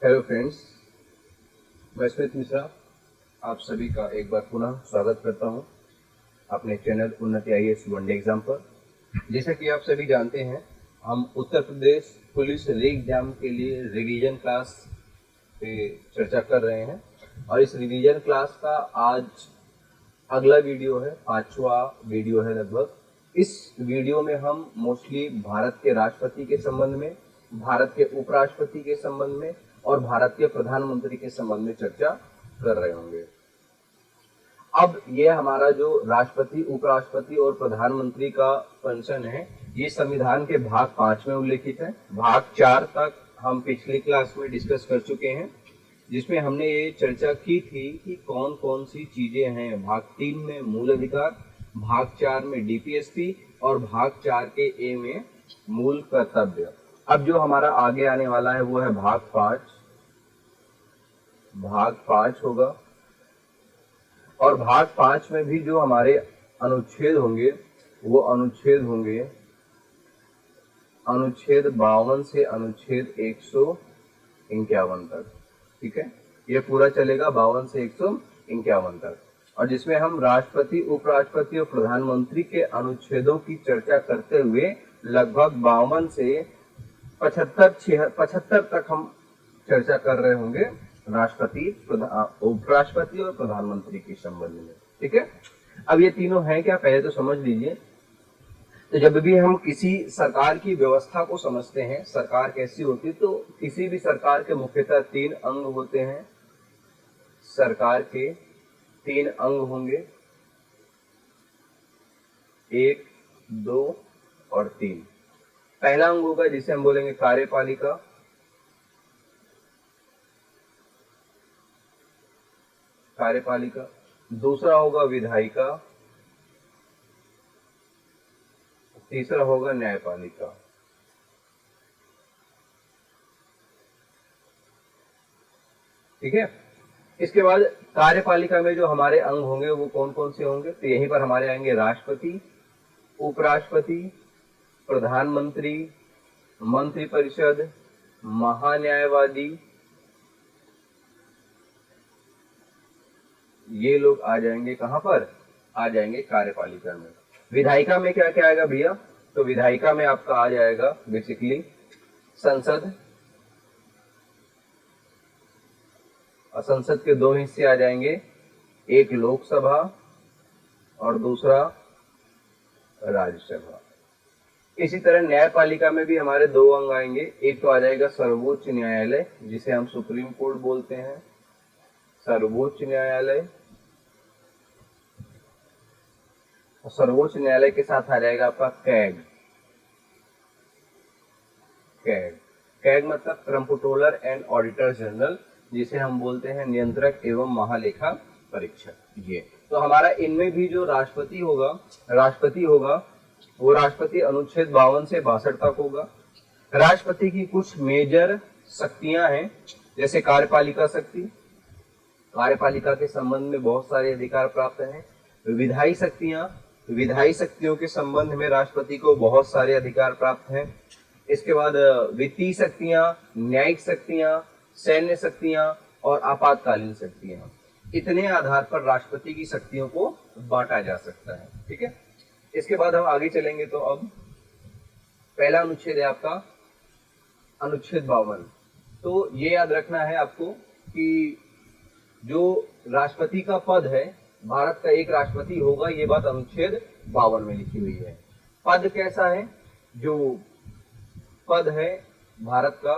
Hello friends, मैं स्मित मिश्रा आप सभी का एक बार पुनः स्वागत करता हूं अपने चैनल उन्नति IAS वनडे एग्जाम पर। जैसा कि आप सभी जानते हैं, हम उत्तर प्रदेश पुलिस री एग्जाम के लिए रिवीजन क्लास पे चर्चा कर रहे हैं और इस रिवीजन क्लास का आज अगला वीडियो है, 5वां वीडियो है लगभग। इस वीडियो में हम मोस्टली भारत के राष्ट्रपति के संबंध में, भारत के उपराष्ट्रपति के संबंध में और भारत के प्रधानमंत्री के संबंध में चर्चा कर रहे होंगे। अब ये हमारा जो राष्ट्रपति, उपराष्ट्रपति और प्रधानमंत्री का फंक्शन है, ये संविधान के भाग 5 में उल्लेखित है। भाग 4 तक हम पिछली क्लास में डिस्कस कर चुके हैं, जिसमें हमने ये चर्चा की थी कि कौन कौन सी चीजें हैं। भाग 3 में मूल अधिकार, भाग 4 में DPSP और भाग 4 के ए में मूल कर्तव्य। अब जो हमारा आगे आने वाला है वो है भाग 5। भाग 5 होगा और भाग 5 में भी जो हमारे अनुच्छेद होंगे वो अनुच्छेद होंगे अनुच्छेद 52 से अनुच्छेद 151 तक। ठीक है, ये पूरा चलेगा 52 से 151 तक, और जिसमें हम राष्ट्रपति, उपराष्ट्रपति और प्रधानमंत्री के अनुच्छेदों की चर्चा करते हुए लगभग 52 से 75 तक हम चर्चा कर रहे होंगे राष्ट्रपति, उपराष्ट्रपति और प्रधानमंत्री के संबंध में। ठीक है, अब ये तीनों हैं क्या, पहले तो समझ लीजिए। तो जब भी हम किसी सरकार की व्यवस्था को समझते हैं, सरकार कैसी होती है, तो किसी भी सरकार के मुख्यतः 3 अंग होते हैं। सरकार के 3 अंग होंगे, 1, 2 और 3। पहला अंग होगा जिसे हम बोलेंगे कार्यपालिका, कार्यपालिका। दूसरा होगा विधायिका, तीसरा होगा न्यायपालिका। ठीक है, इसके बाद कार्यपालिका में जो हमारे अंग होंगे वो कौन कौन से होंगे, तो यहीं पर हमारे आएंगे राष्ट्रपति, उपराष्ट्रपति, प्रधानमंत्री, मंत्रिपरिषद, महान्यायवादी, ये लोग आ जाएंगे। कहां पर आ जाएंगे? कार्यपालिका में। विधायिका में क्या क्या आएगा भैया? तो विधायिका में आपका आ जाएगा बेसिकली संसद, और संसद के 2 हिस्से आ जाएंगे, एक लोकसभा और दूसरा राज्यसभा। इसी तरह न्यायपालिका में भी हमारे 2 अंग आएंगे, एक तो आ जाएगा सर्वोच्च न्यायालय, जिसे हम सुप्रीम कोर्ट बोलते हैं, सर्वोच्च न्यायालय। और सर्वोच्च न्यायालय के साथ आ जाएगा आपका कैग। कैग, कैग मतलब कंप्ट्रोलर एंड ऑडिटर जनरल, जिसे हम बोलते हैं नियंत्रक एवं महालेखा परीक्षक। ये तो हमारा इनमें भी जो राष्ट्रपति होगा वो राष्ट्रपति अनुच्छेद 52 से 62 तक होगा। राष्ट्रपति की कुछ मेजर शक्तियां हैं, जैसे कार्यपालिका शक्ति, कार्यपालिका के संबंध में बहुत सारे अधिकार प्राप्त हैं। विधायी शक्तियां, विधायी शक्तियों के संबंध में राष्ट्रपति को बहुत सारे अधिकार प्राप्त हैं। इसके बाद वित्तीय शक्तियां, न्यायिक शक्तियां, सैन्य शक्तियां और आपातकालीन शक्तियां, इतने आधार पर राष्ट्रपति की शक्तियों को बांटा जा सकता है। ठीक है, इसके बाद हम आगे चलेंगे। तो अब पहला अनुच्छेद है आपका अनुच्छेद 52। तो ये याद रखना है आपको कि जो राष्ट्रपति का पद है, भारत का एक राष्ट्रपति होगा, ये बात अनुच्छेद 52 में लिखी हुई है। पद कैसा है? जो पद है भारत का,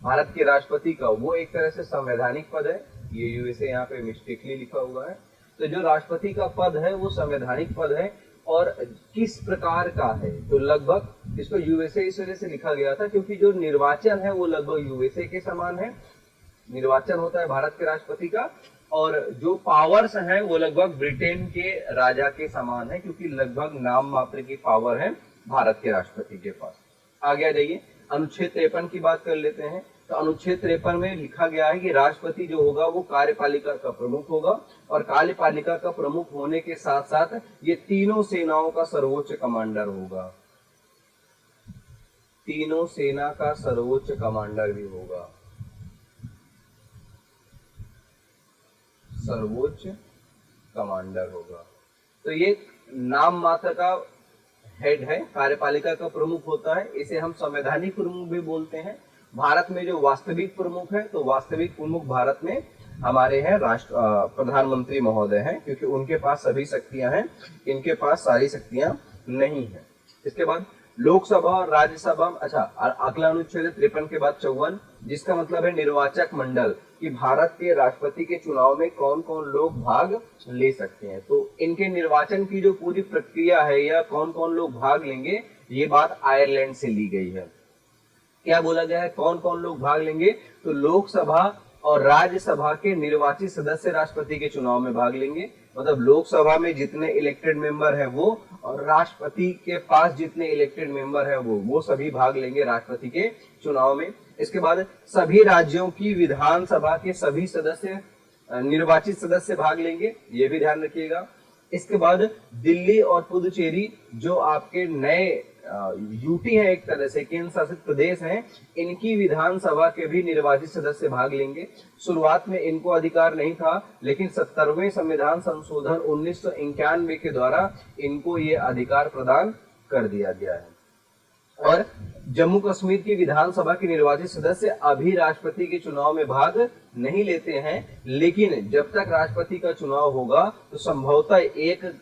भारत के राष्ट्रपति का, वो एक तरह से संवैधानिक पद है। ये यूएसए यहाँ पे मिस्टेकली लिखा हुआ है। तो जो राष्ट्रपति का पद है वो संवैधानिक पद है। और किस प्रकार का है? तो लगभग इसको यूएसए इस वजह से लिखा गया था क्योंकि जो निर्वाचन है वो लगभग यूएसए के समान है। निर्वाचन होता है भारत के राष्ट्रपति का, और जो पावर्स हैं वो लगभग ब्रिटेन के राजा के समान है, क्योंकि लगभग नाम मात्र की पावर है भारत के राष्ट्रपति के पास। आगे आ जाइए, अनुच्छेद 53 की बात कर लेते हैं। तो अनुच्छेद 53 में लिखा गया है कि राष्ट्रपति जो होगा वो कार्यपालिका का प्रमुख होगा, और कार्यपालिका का प्रमुख होने के साथ साथ ये तीनों सेनाओं का सर्वोच्च कमांडर होगा। तीनों सेना का सर्वोच्च कमांडर भी होगा। सर्वोच्च कमांडर होगा। तो ये नाम मात्र का हेड है, कार्यपालिका का प्रमुख होता है, इसे हम संवैधानिक प्रमुख भी बोलते हैं। भारत में जो वास्तविक प्रमुख है, तो वास्तविक प्रमुख भारत में हमारे हैं राष्ट्र प्रधानमंत्री महोदय हैं, क्योंकि उनके पास सभी शक्तियां हैं, इनके पास सारी शक्तियां नहीं है। इसके बाद लोकसभा और राज्यसभा, अच्छा अगला अनुच्छेद 53 के बाद 54, जिसका मतलब है निर्वाचक मंडल, कि भारत के राष्ट्रपति के चुनाव में कौन कौन लोग भाग ले सकते हैं। तो इनके निर्वाचन की जो पूरी प्रक्रिया है या कौन कौन लोग भाग लेंगे, ये बात आयरलैंड से ली गई है। क्या बोला गया है, कौन कौन लोग भाग लेंगे, तो लोकसभा और राज्यसभा के निर्वाचित सदस्य राष्ट्रपति के चुनाव में भाग लेंगे। मतलब लोकसभा में जितने इलेक्टेड मेंबर है वो, और राष्ट्रपति के पास जितने इलेक्टेड मेंबर है वो सभी भाग लेंगे राष्ट्रपति के चुनाव में। इसके बाद सभी राज्यों की विधानसभा के सभी सदस्य, निर्वाचित सदस्य भाग लेंगे, ये भी ध्यान रखिएगा। इसके बाद दिल्ली और पुदुचेरी जो आपके नए यूटी है, एक तरह से केंद्र शासित प्रदेश हैं, इनकी विधानसभा के भी निर्वाचित सदस्य भाग लेंगे। शुरुआत में इनको अधिकार नहीं था, लेकिन 70वें संविधान संशोधन 1991 के द्वारा इनको ये अधिकार प्रदान कर दिया गया है। और जम्मू कश्मीर की विधानसभा के निर्वाचित सदस्य अभी राष्ट्रपति के चुनाव में भाग नहीं लेते हैं, लेकिन जब तक राष्ट्रपति का चुनाव होगा तो संभवतः एक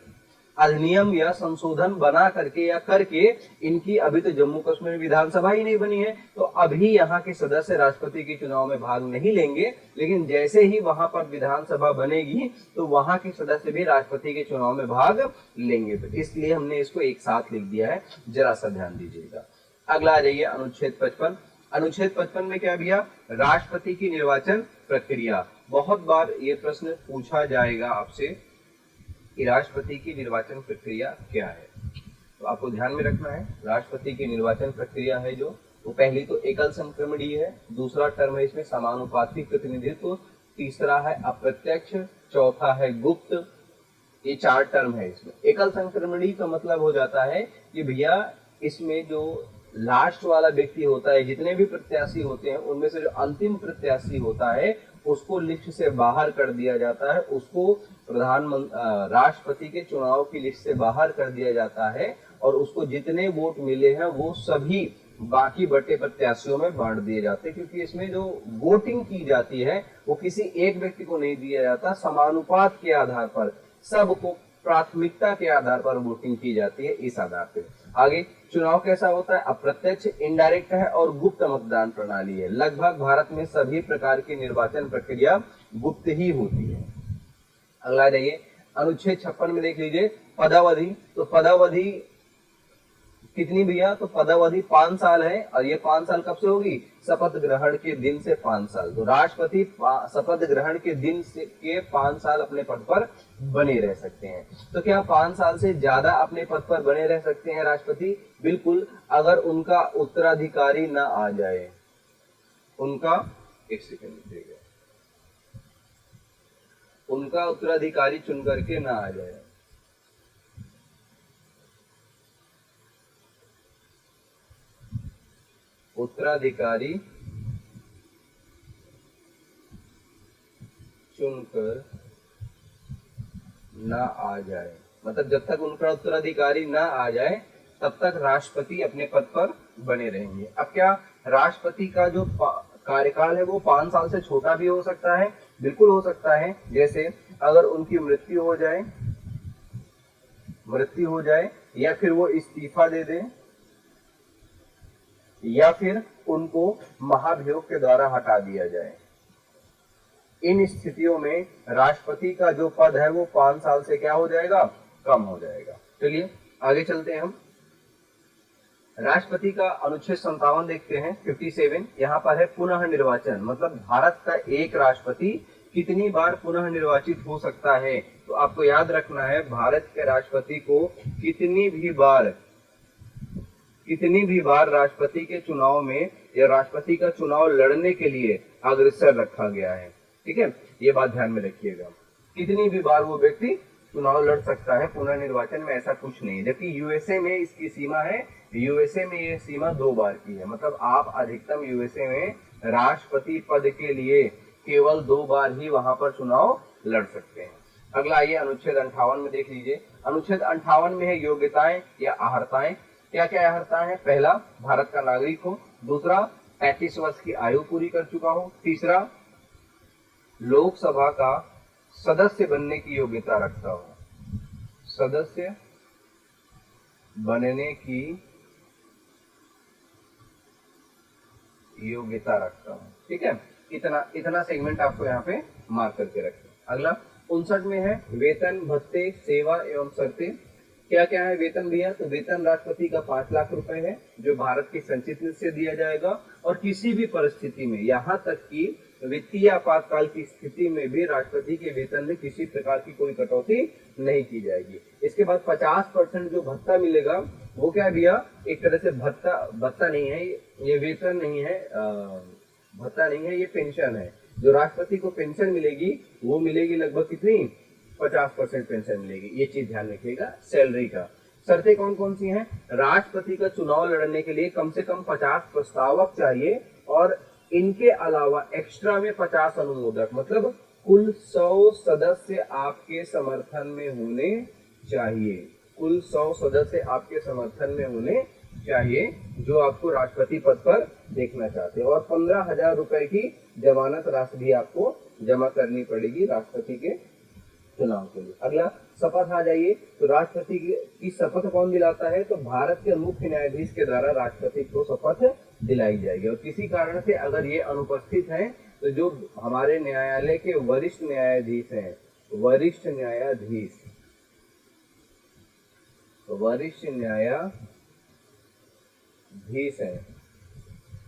अधिनियम या संशोधन बना करके या करके, इनकी अभी तो जम्मू कश्मीर विधानसभा ही नहीं बनी है, तो अभी यहाँ के सदस्य राष्ट्रपति के चुनाव में भाग नहीं लेंगे, लेकिन जैसे ही वहां पर विधानसभा बनेगी तो वहां के सदस्य भी राष्ट्रपति के चुनाव में भाग लेंगे। तो इसलिए हमने इसको एक साथ लिख दिया है, जरा सा ध्यान दीजिएगा। अगला आ जाइए अनुच्छेद 55। अनुच्छेद 55 में क्या दिया, राष्ट्रपति की निर्वाचन प्रक्रिया। बहुत बार ये प्रश्न पूछा जाएगा आपसे कि राष्ट्रपति की निर्वाचन प्रक्रिया क्या है, तो आपको ध्यान में रखना है। राष्ट्रपति की निर्वाचन प्रक्रिया है जो, वो पहली तो एकल संक्रमणीय है, दूसरा टर्म है इसमें समानुपातिक प्रतिनिधित्व, तीसरा है अप्रत्यक्ष, चौथा है गुप्त। ये 4 टर्म है इसमें। एकल संक्रमणीय का मतलब हो जाता है कि भैया इसमें जो लास्ट वाला व्यक्ति होता है, जितने भी प्रत्याशी होते हैं उनमें से जो अंतिम प्रत्याशी होता है उसको लिस्ट से बाहर कर दिया जाता है, उसको राष्ट्रपति के चुनाव की लिस्ट से बाहर कर दिया जाता है, और उसको जितने वोट मिले हैं वो सभी बाकी बटे प्रत्याशियों में बांट दिए जाते हैं। क्योंकि इसमें जो वोटिंग की जाती है वो किसी एक व्यक्ति को नहीं दिया जाता, समानुपात के आधार पर सबको प्राथमिकता के आधार पर वोटिंग की जाती है, इस आधार पे। आगे चुनाव कैसा होता है, अप्रत्यक्ष, इनडायरेक्ट है और गुप्त मतदान प्रणाली है। लगभग भारत में सभी प्रकार की निर्वाचन प्रक्रिया गुप्त ही होती है। अगला जाइए अनुच्छेद 56 में देख लीजिए पदावधि। तो पदावधि कितनी भैया, तो पदावधि 5 साल है, और ये 5 साल कब से होगी, शपथ ग्रहण के दिन से 5 साल। तो राष्ट्रपति शपथ ग्रहण के दिन से के 5 साल अपने पद पर बने रह सकते हैं। तो क्या 5 साल से ज्यादा अपने पद पर बने रह सकते हैं राष्ट्रपति? बिल्कुल, अगर उनका उत्तराधिकारी न आ जाए, उनका एक सेकंड देगा, उनका उत्तराधिकारी चुन करके ना आ जाए। उत्तराधिकारी चुनकर ना आ जाए, मतलब जब तक उनका उत्तराधिकारी ना आ जाए तब तक राष्ट्रपति अपने पद पर बने रहेंगे। अब क्या राष्ट्रपति का जो कार्यकाल है वो 5 साल से छोटा भी हो सकता है? बिल्कुल हो सकता है। जैसे अगर उनकी मृत्यु हो जाए या फिर वो इस्तीफा दे दे या फिर उनको महाभियोग के द्वारा हटा दिया जाए, इन स्थितियों में राष्ट्रपति का जो पद है वो 5 साल से क्या हो जाएगा, कम हो जाएगा। चलिए आगे चलते हैं हम। राष्ट्रपति का अनुच्छेद 57 देखते हैं 57। यहाँ पर है पुनः निर्वाचन, मतलब भारत का एक राष्ट्रपति कितनी बार पुनः निर्वाचित हो सकता है। तो आपको याद रखना है भारत के राष्ट्रपति को कितनी भी बार राष्ट्रपति के चुनाव में या राष्ट्रपति का चुनाव लड़ने के लिए अग्रसर रखा गया है। ठीक है, ये बात ध्यान में रखिएगा, कितनी भी बार वो व्यक्ति चुनाव लड़ सकता है। पुनर्निर्वाचन में ऐसा कुछ नहीं है। जबकि यूएसए में इसकी सीमा है, यूएसए में ये सीमा 2 बार की है। मतलब आप अधिकतम यूएसए में राष्ट्रपति पद के लिए केवल 2 बार ही वहां पर चुनाव लड़ सकते हैं। अगला आइए अनुच्छेद 58 में देख लीजिए। अनुच्छेद 58 में है योग्यताएं या अहर्ताएं। क्या क्या अहर्ताएं हैं? पहला, भारत का नागरिक हो। दूसरा, 35 वर्ष की आयु पूरी कर चुका हो। तीसरा, लोकसभा का सदस्य बनने की योग्यता रखता हो, सदस्य बनने की योग्यता रखता हूं। ठीक है, इतना इतना सेगमेंट आपको यहाँ पे मार्क करके रखें। अगला 59 में है वेतन, भत्ते, सेवा एवं शर्तें। क्या क्या है वेतन भैया? तो वेतन राष्ट्रपति का 5 लाख रुपए है, जो भारत की संचित निधि से दिया जाएगा, और किसी भी परिस्थिति में, यहाँ तक कि वित्तीय आपातकाल की स्थिति में भी राष्ट्रपति के वेतन में किसी प्रकार की कोई कटौती नहीं की जाएगी। इसके बाद 50% जो भत्ता मिलेगा वो क्या है भैया? एक तरह से भत्ता नहीं है, ये वेतन नहीं है, भत्ता नहीं है, ये पेंशन है। जो राष्ट्रपति को पेंशन मिलेगी वो मिलेगी लगभग कितनी? 50% पेंशन मिलेगी। ये चीज ध्यान रखिएगा सैलरी का। शर्तें कौन कौन सी हैं? राष्ट्रपति का चुनाव लड़ने के लिए कम से कम 50 प्रस्तावक चाहिए, और इनके अलावा एक्स्ट्रा में 50 अनुमोदक, मतलब कुल 100 सदस्य आपके समर्थन में होने चाहिए। कुल 100 सदस्य आपके समर्थन में होने चाहिए जो आपको राष्ट्रपति पद पर देखना चाहते हैं, और 15,000 रुपए की जमानत राशि भी आपको जमा करनी पड़ेगी राष्ट्रपति के चुनाव के लिए। अगला शपथ आ जाइए। तो राष्ट्रपति की शपथ कौन दिलाता है? तो भारत के मुख्य न्यायाधीश के द्वारा राष्ट्रपति को शपथ दिलाई जाएगी, और किसी कारण से अगर ये अनुपस्थित हैं तो जो हमारे न्यायालय के वरिष्ठ न्यायाधीश हैं, वरिष्ठ न्यायाधीश हैं,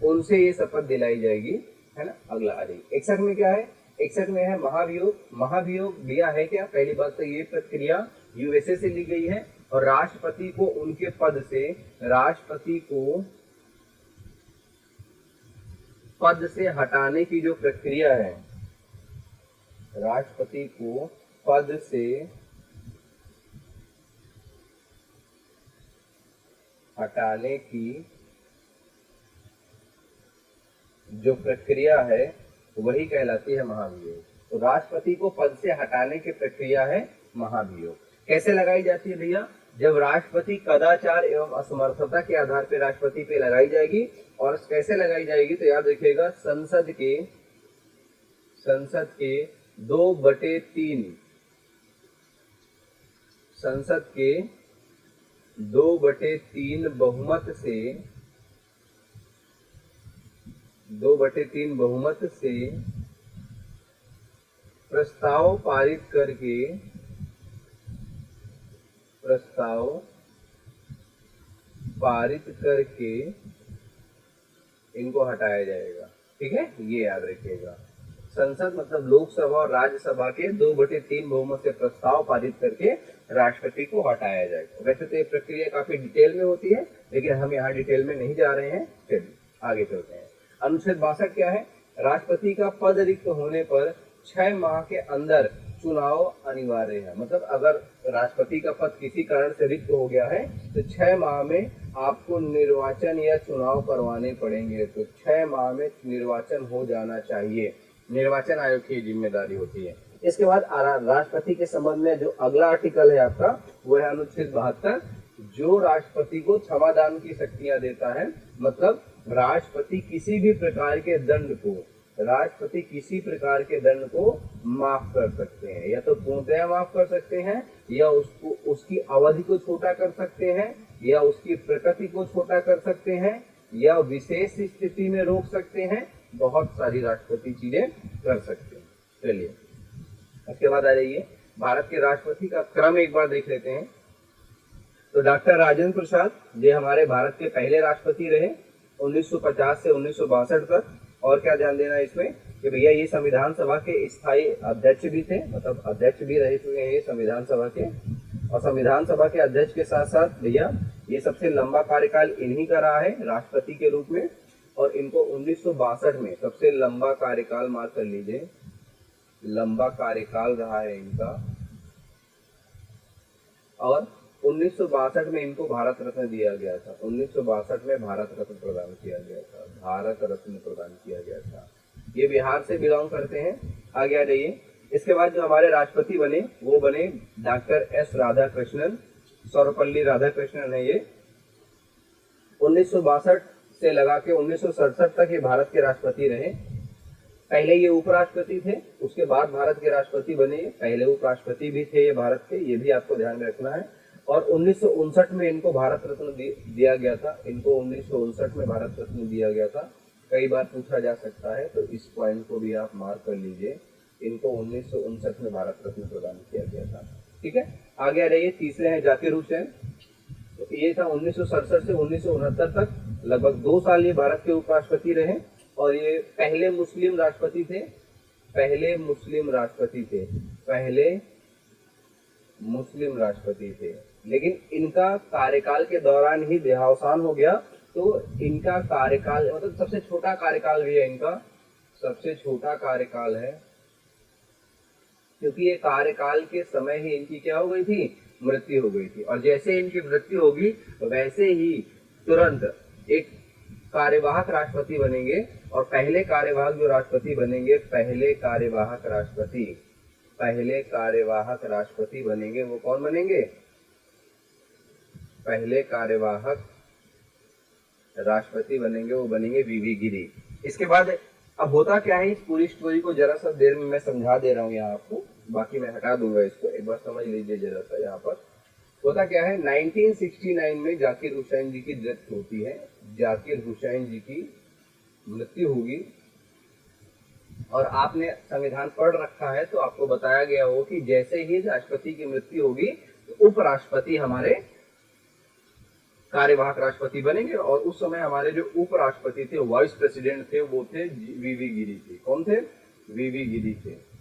उनसे ये शपथ दिलाई जाएगी, है ना। अगला आ जाइए 61 में क्या है? 61 में है महाभियोग। महाभियोग दिया है क्या? पहली बात तो ये प्रक्रिया यूएसए से ली गई है, और राष्ट्रपति को उनके पद से, राष्ट्रपति को पद से हटाने की जो प्रक्रिया है, राष्ट्रपति को पद से हटाने की जो प्रक्रिया है वही कहलाती है महाभियोग। तो राष्ट्रपति को पद से हटाने की प्रक्रिया है महाभियोग। कैसे लगाई जाती है भैया? जब राष्ट्रपति कदाचार एवं असमर्थता के आधार पर राष्ट्रपति पे लगाई जाएगी। और कैसे लगाई जाएगी? तो याद रखिएगा, संसद के 2/3 संसद के 2/3 बहुमत से प्रस्ताव पारित करके इनको हटाया जाएगा। ठीक है, ये याद रखिएगा। संसद मतलब लोकसभा और राज्यसभा के 2/3 बहुमत से प्रस्ताव पारित करके राष्ट्रपति को हटाया जाएगा। वैसे तो ये प्रक्रिया काफी डिटेल में होती है, लेकिन हम यहाँ डिटेल में नहीं जा रहे हैं। चलिए आगे चलते हैं। अनुच्छेद 62 क्या है? राष्ट्रपति का पद रिक्त होने पर 6 माह के अंदर चुनाव अनिवार्य है। मतलब अगर राष्ट्रपति का पद किसी कारण से रिक्त हो गया है तो 6 माह में आपको निर्वाचन या चुनाव करवाने पड़ेंगे। तो 6 माह में निर्वाचन हो जाना चाहिए, निर्वाचन आयोग की जिम्मेदारी होती है। इसके बाद राष्ट्रपति के संबंध में जो अगला आर्टिकल है आपका, वो है अनुच्छेद 72, जो राष्ट्रपति को क्षमादान की शक्तियां देता है। मतलब राष्ट्रपति किसी भी प्रकार के दंड को माफ कर सकते हैं, या तो पूर्णतया माफ कर सकते हैं, या उसकी अवधि को छोटा कर सकते हैं, या उसकी प्रकृति को छोटा कर सकते हैं, या विशेष स्थिति में रोक सकते हैं। बहुत सारी राष्ट्रपति चीजें कर सकते हैं। चलिए उसके बाद आ जाइए, भारत के राष्ट्रपति का क्रम एक बार देख लेते हैं। तो डॉक्टर राजेंद्र प्रसाद ये हमारे भारत के पहले राष्ट्रपति रहे 1950 से 1962 तक। और क्या ध्यान देना है इसमें कि भैया ये संविधान सभा के स्थायी अध्यक्ष भी थे, मतलब अध्यक्ष भी रह चुके हैं ये संविधान सभा के। और संविधान सभा के अध्यक्ष के साथ साथ भैया ये सबसे लंबा कार्यकाल इन्हीं का रहा है राष्ट्रपति के रूप में। और इनको 1962 में सबसे लंबा कार्यकाल मार्क कर लीजिए, लंबा कार्यकाल रहा है इनका। और 1962 में इनको भारत रत्न दिया गया था। 1962 में भारत रत्न प्रदान किया गया था। ये बिहार से बिलोंग करते हैं। आगे आ जाइए, इसके बाद जो हमारे राष्ट्रपति बने वो बने डॉक्टर एस राधाकृष्णन, सर्वपल्ली राधाकृष्णन है ये। 1962 से लगा के 1967 तक ये भारत के राष्ट्रपति रहे। पहले ये उपराष्ट्रपति थे, उसके बाद भारत के राष्ट्रपति बने। पहले उपराष्ट्रपति भी थे ये भारत के, ये भी आपको ध्यान में रखना है। और 1959 में इनको भारत रत्न दिया गया था। इनको 1959 में भारत रत्न दिया गया था। कई बार पूछा जा सकता है, तो इस पॉइंट को भी आप मार्क कर लीजिए। इनको 1959 में भारत रत्न प्रदान किया गया था। ठीक है, आगे आ रही है। तीसरे हैं जाकिर हुसैन। तो ये था 1967 से 1969 तक, लगभग 2 साल ये भारत के उपराष्ट्रपति रहे। और ये पहले मुस्लिम राष्ट्रपति थे। पहले मुस्लिम राष्ट्रपति थे, लेकिन इनका कार्यकाल के दौरान ही देहावसान हो गया। तो इनका कार्यकाल मतलब सबसे छोटा कार्यकाल भी है इनका, सबसे छोटा कार्यकाल है, क्योंकि ये कार्यकाल के समय ही इनकी क्या हो गई थी, मृत्यु हो गई थी। और जैसे इनकी मृत्यु होगी वैसे ही तुरंत एक कार्यवाहक राष्ट्रपति बनेंगे। और पहले कार्यवाहक जो राष्ट्रपति बनेंगे, पहले कार्यवाहक राष्ट्रपति बनेंगे, वो कौन बनेंगे? पहले कार्यवाहक राष्ट्रपति बनेंगे, वो बनेंगे वीवी गिरी। इसके बाद अब होता क्या है, इस पूरी स्टोरी को जरा सा देर में मैं समझा दे रहा हूँ यहाँ आपको, बाकी मैं हटा दूंगा इसको, एक बार समझ लीजिए जरा सा। यहाँ पर होता क्या है, 1969 में जाकिर हुसैन जी की डेथ होती है। जाकिर हुसैन जी की मृत्यु होगी। और आपने संविधान पढ़ रखा है तो आपको बताया गया हो कि जैसे ही राष्ट्रपति की मृत्यु होगी तो उपराष्ट्रपति हमारे कार्यवाहक राष्ट्रपति बनेंगे। और उस समय हमारे जो उपराष्ट्रपति थे, वाइस प्रेसिडेंट थे, वो थे वीवी गिरी थे। कौन थे? वीवी गिरी थे।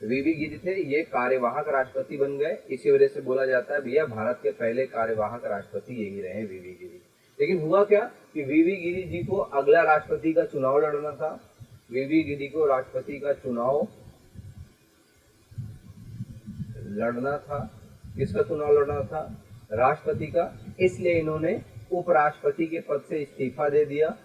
वीवी गिरी थे, ये कार्यवाहक राष्ट्रपति बन गए। इसी वजह से बोला जाता है भैया भारत के पहले कार्यवाहक राष्ट्रपति यही रहे, वीवी गिरी। लेकिन हुआ क्या कि वीवी गिरी जी को अगला राष्ट्रपति का चुनाव लड़ना था। वीवी गिरी को राष्ट्रपति का चुनाव लड़ना था। किसका चुनाव लड़ना था? राष्ट्रपति का। इसलिए इन्होंने उपराष्ट्रपति के पद से इस्तीफा दे दिया।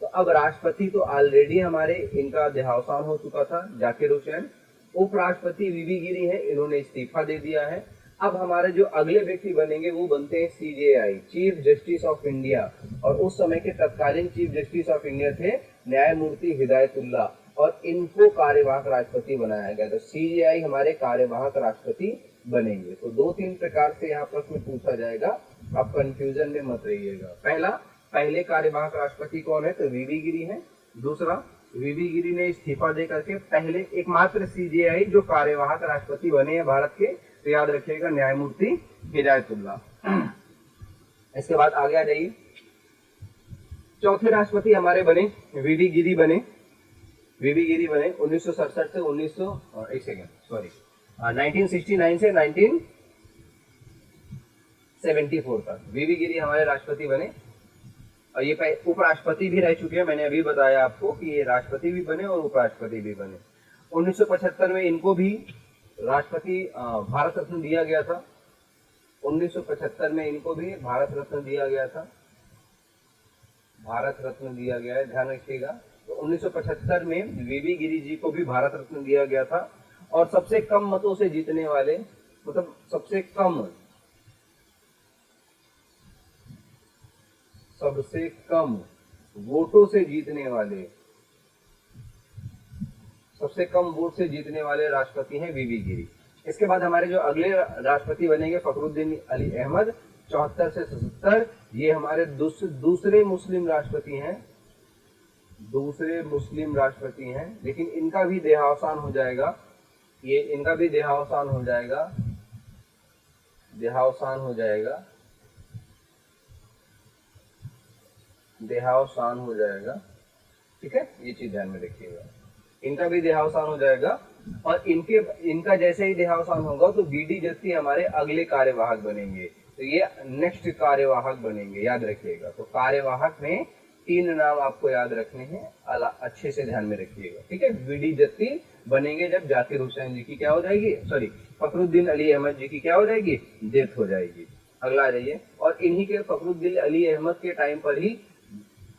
तो अब राष्ट्रपति तो ऑलरेडी हमारे इनका देहावसान हो चुका था, जाकिर हुसैन। उपराष्ट्रपति वीवी गिरी है, इन्होंने इस्तीफा दे दिया है। अब हमारे जो अगले व्यक्ति बनेंगे वो बनते हैं CJI, chief justice of India. और उस समय के तत्कालीन चीफ जस्टिस ऑफ इंडिया थे न्यायमूर्ति हिदायतुल्लाह, और इनको कार्यवाहक राष्ट्रपति बनाया गया। तो सीजेआई हमारे कार्यवाहक राष्ट्रपति बनेंगे। तो 2-3 प्रकार से यहाँ प्रश्न पूछा जाएगा, आप कंफ्यूजन में मत रहिएगा। पहला, पहले कार्यवाहक राष्ट्रपति कौन है? तो वीवी गिरी है। दूसरा, वीवी गिरी ने इस्तीफा दे करके पहले एकमात्र सीजेआई जो कार्यवाहक राष्ट्रपति बने हैं भारत के, तो याद रखिएगा न्यायमूर्ति हिदायतुल्लाह। इसके बाद आगे आ जाइए। चौथे राष्ट्रपति हमारे बने वीवी गिरी बने। वीवी गिरी बने 1967 से 1969 से 1974 तक वीवी गिरी हमारे राष्ट्रपति बने। और ये उपराष्ट्रपति भी रह चुके हैं। मैंने अभी बताया आपको कि ये राष्ट्रपति भी बने और उपराष्ट्रपति भी बने। 1975 में इनको भी राष्ट्रपति भारत रत्न दिया गया था। 1975 में इनको भी भारत रत्न दिया गया था। भारत रत्न दिया गया है, ध्यान रखिएगा। तो 1975 में वीवी गिरी जी को भी भारत रत्न दिया गया था। और सबसे कम मतों से जीतने वाले, मतलब सबसे कम वोटों से जीतने वाले, सबसे कम वोट से जीतने वाले राष्ट्रपति हैं वीवी गिरी। इसके बाद हमारे जो अगले राष्ट्रपति बनेंगे फखरुद्दीन अली अहमद, 74 से 77। ये हमारे दूसरे मुस्लिम राष्ट्रपति हैं। दूसरे मुस्लिम राष्ट्रपति हैं, लेकिन इनका भी देहावसान हो जाएगा। ये इनका भी देहावसान हो जाएगा। देहावसान हो जाएगा। ठीक है, ये चीज ध्यान में रखिएगा। इनका भी देहावसान हो जाएगा। और इनका जैसे ही देहावसान होगा तो बीडी जत्ती हमारे अगले कार्यवाहक बनेंगे। तो ये नेक्स्ट कार्यवाहक बनेंगे, याद रखिएगा। तो कार्यवाहक में 3 नाम आपको याद रखने हैं, अच्छे से ध्यान में रखिएगा। ठीक है, बीडी जत्ती बनेंगे जब जाकिर हुसैन जी की क्या हो जाएगी, फखरुद्दीन अली अहमद जी की क्या हो जाएगी, डेथ हो जाएगी। अगला आ जाइए। और इन्हीं के फखरुद्दीन अली अहमद के टाइम पर ही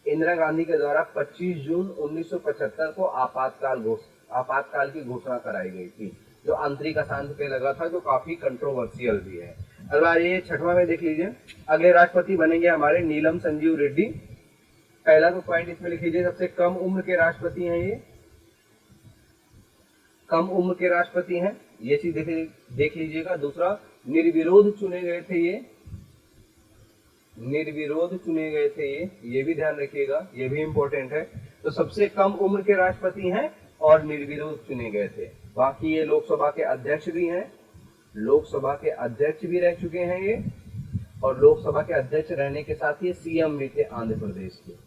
इंदिरा गांधी के द्वारा 25 जून 1975 को आपातकाल आपातकाल की घोषणा कराई गई थी, जो आंतरिक अशांति पे लगा था, जो काफी कंट्रोवर्शियल भी है। अगला ये छठवां में देख लीजिए, अगले राष्ट्रपति बनेंगे हमारे नीलम संजीव रेड्डी। पहला तो पॉइंट इसमें लिख लीजिए, सबसे कम उम्र के राष्ट्रपति हैं ये, कम उम्र के राष्ट्रपति हैं, ये चीज देख लीजिएगा। दूसरा, निर्विरोध चुने गए थे ये, निर्विरोध चुने गए थे ये भी ध्यान रखिएगा, ये भी इंपॉर्टेंट है। तो सबसे कम उम्र के राष्ट्रपति हैं और निर्विरोध चुने गए थे। बाकी ये लोकसभा के अध्यक्ष भी हैं, लोकसभा के अध्यक्ष भी रह चुके हैं ये, और लोकसभा के अध्यक्ष रहने के साथ ये सीएम भी थे आंध्र प्रदेश के।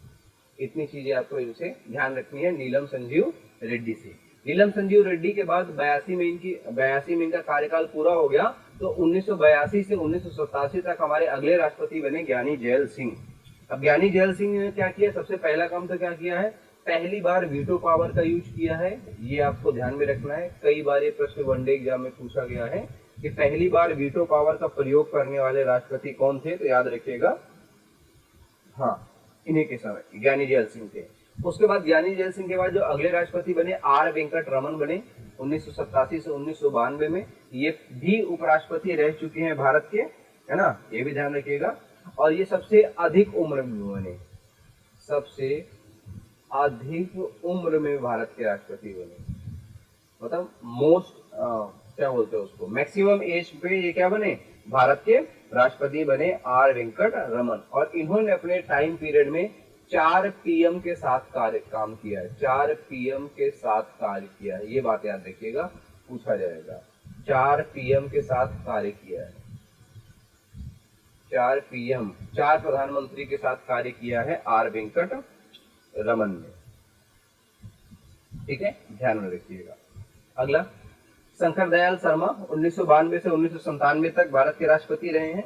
इतनी चीजें आपको इनसे ध्यान रखनी है नीलम संजीव रेड्डी से। नीलम संजीव रेड्डी के बाद 82 में इनका कार्यकाल पूरा हो गया, तो 1982 से 1987 तक हमारे अगले राष्ट्रपति बने ज्ञानी जैल सिंह। अब ज्ञानी जैल सिंह ने क्या किया, सबसे पहला काम तो क्या किया है, पहली बार वीटो पावर का यूज किया है। ये आपको ध्यान में रखना है, कई बार ये प्रश्न वनडे एग्जाम में पूछा गया है कि पहली बार वीटो पावर का प्रयोग करने वाले राष्ट्रपति कौन थे, तो याद रखिएगा, हाँ, इन्हीं के समय ज्ञानी जैल सिंह थे। उसके बाद ज्ञानी जैल सिंह के बाद जो अगले राष्ट्रपति बने आर वेंकट रमन बने 1987 से 1992 में। ये भी उपराष्ट्रपति रह चुके हैं भारत के, है ना, ये भी ध्यान रखिएगा। और ये सबसे अधिक उम्र में बने, सबसे अधिक उम्र में भारत के राष्ट्रपति बने, मतलब मोस्ट क्या बोलते हैं उसको, मैक्सिमम एज पे ये क्या बने, भारत के राष्ट्रपति बने आर वेंकट रमन। और इन्होंने अपने टाइम पीरियड में 4 पीएम के साथ काम किया है, 4 पीएम के साथ कार्य किया है, ये बात याद रखिएगा, पूछा जाएगा। 4 पीएम के साथ कार्य किया है, 4 पीएम, 4 प्रधानमंत्री के साथ कार्य किया है आर वेंकट रमन ने, ठीक है, ध्यान में रखिएगा। अगला, शंकर दयाल शर्मा 1992 से 1997 तक भारत के राष्ट्रपति रहे हैं।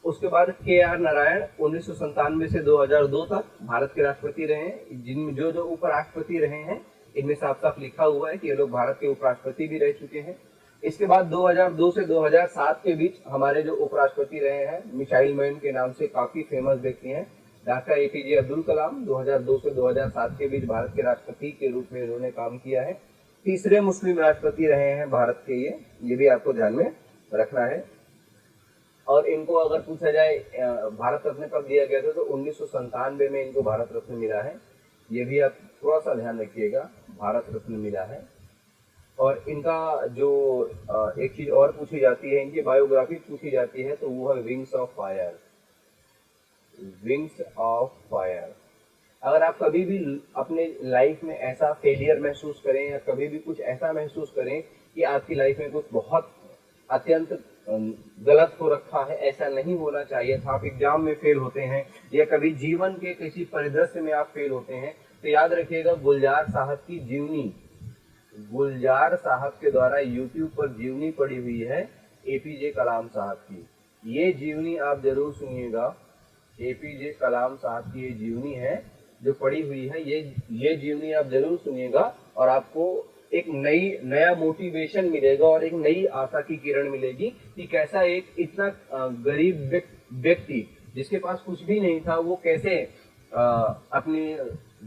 उसके बाद के आर नारायण 1997 से 2002 तक भारत के राष्ट्रपति रहे हैं। जिनमें जो जो उपराष्ट्रपति रहे हैं इनमें साफ साफ लिखा हुआ है कि ये लोग भारत के उपराष्ट्रपति भी रह चुके हैं। इसके बाद 2002 से 2007 के बीच हमारे जो उपराष्ट्रपति रहे हैं, मिसाइल मैन के नाम से काफी फेमस व्यक्ति हैं, डॉक्टर एपीजे अब्दुल कलाम 2002 से 2007 के बीच भारत के राष्ट्रपति के रूप में इन्होंने काम किया है। तीसरे मुस्लिम राष्ट्रपति रहे हैं भारत के ये भी आपको ध्यान में रखना है। और इनको अगर पूछा जाए भारत रत्न कब दिया गया था, तो 1997 में इनको भारत रत्न मिला है, ये भी आप थोड़ा सा ध्यान रखिएगा, भारत रत्न मिला है। और इनका जो एक चीज और पूछी जाती है, इनकी बायोग्राफी पूछी जाती है, तो वो है wings of fire, wings of fire. अगर आप कभी भी अपने लाइफ में ऐसा फेलियर महसूस करें या कभी भी कुछ ऐसा महसूस करें कि आपकी लाइफ में कुछ बहुत अत्यंत गलत हो रखा है, ऐसा नहीं होना चाहिए था, आप एग्जाम में फेल होते हैं या कभी जीवन के किसी परिदृश्य में आप फेल होते हैं, तो याद रखिएगा गुलजार साहब की जीवनी, गुलजार साहब के द्वारा यूट्यूब पर जीवनी पड़ी हुई है एपीजे कलाम साहब की, ये जीवनी आप जरूर सुनिएगा। एपीजे कलाम साहब की ये जीवनी है जो पड़ी हुई है, ये जीवनी आप जरूर सुनिएगा और आपको एक नया मोटिवेशन मिलेगा और एक नई आशा की किरण मिलेगी कि कैसा एक इतना गरीब व्यक्ति जिसके पास कुछ भी नहीं था, वो कैसे अपने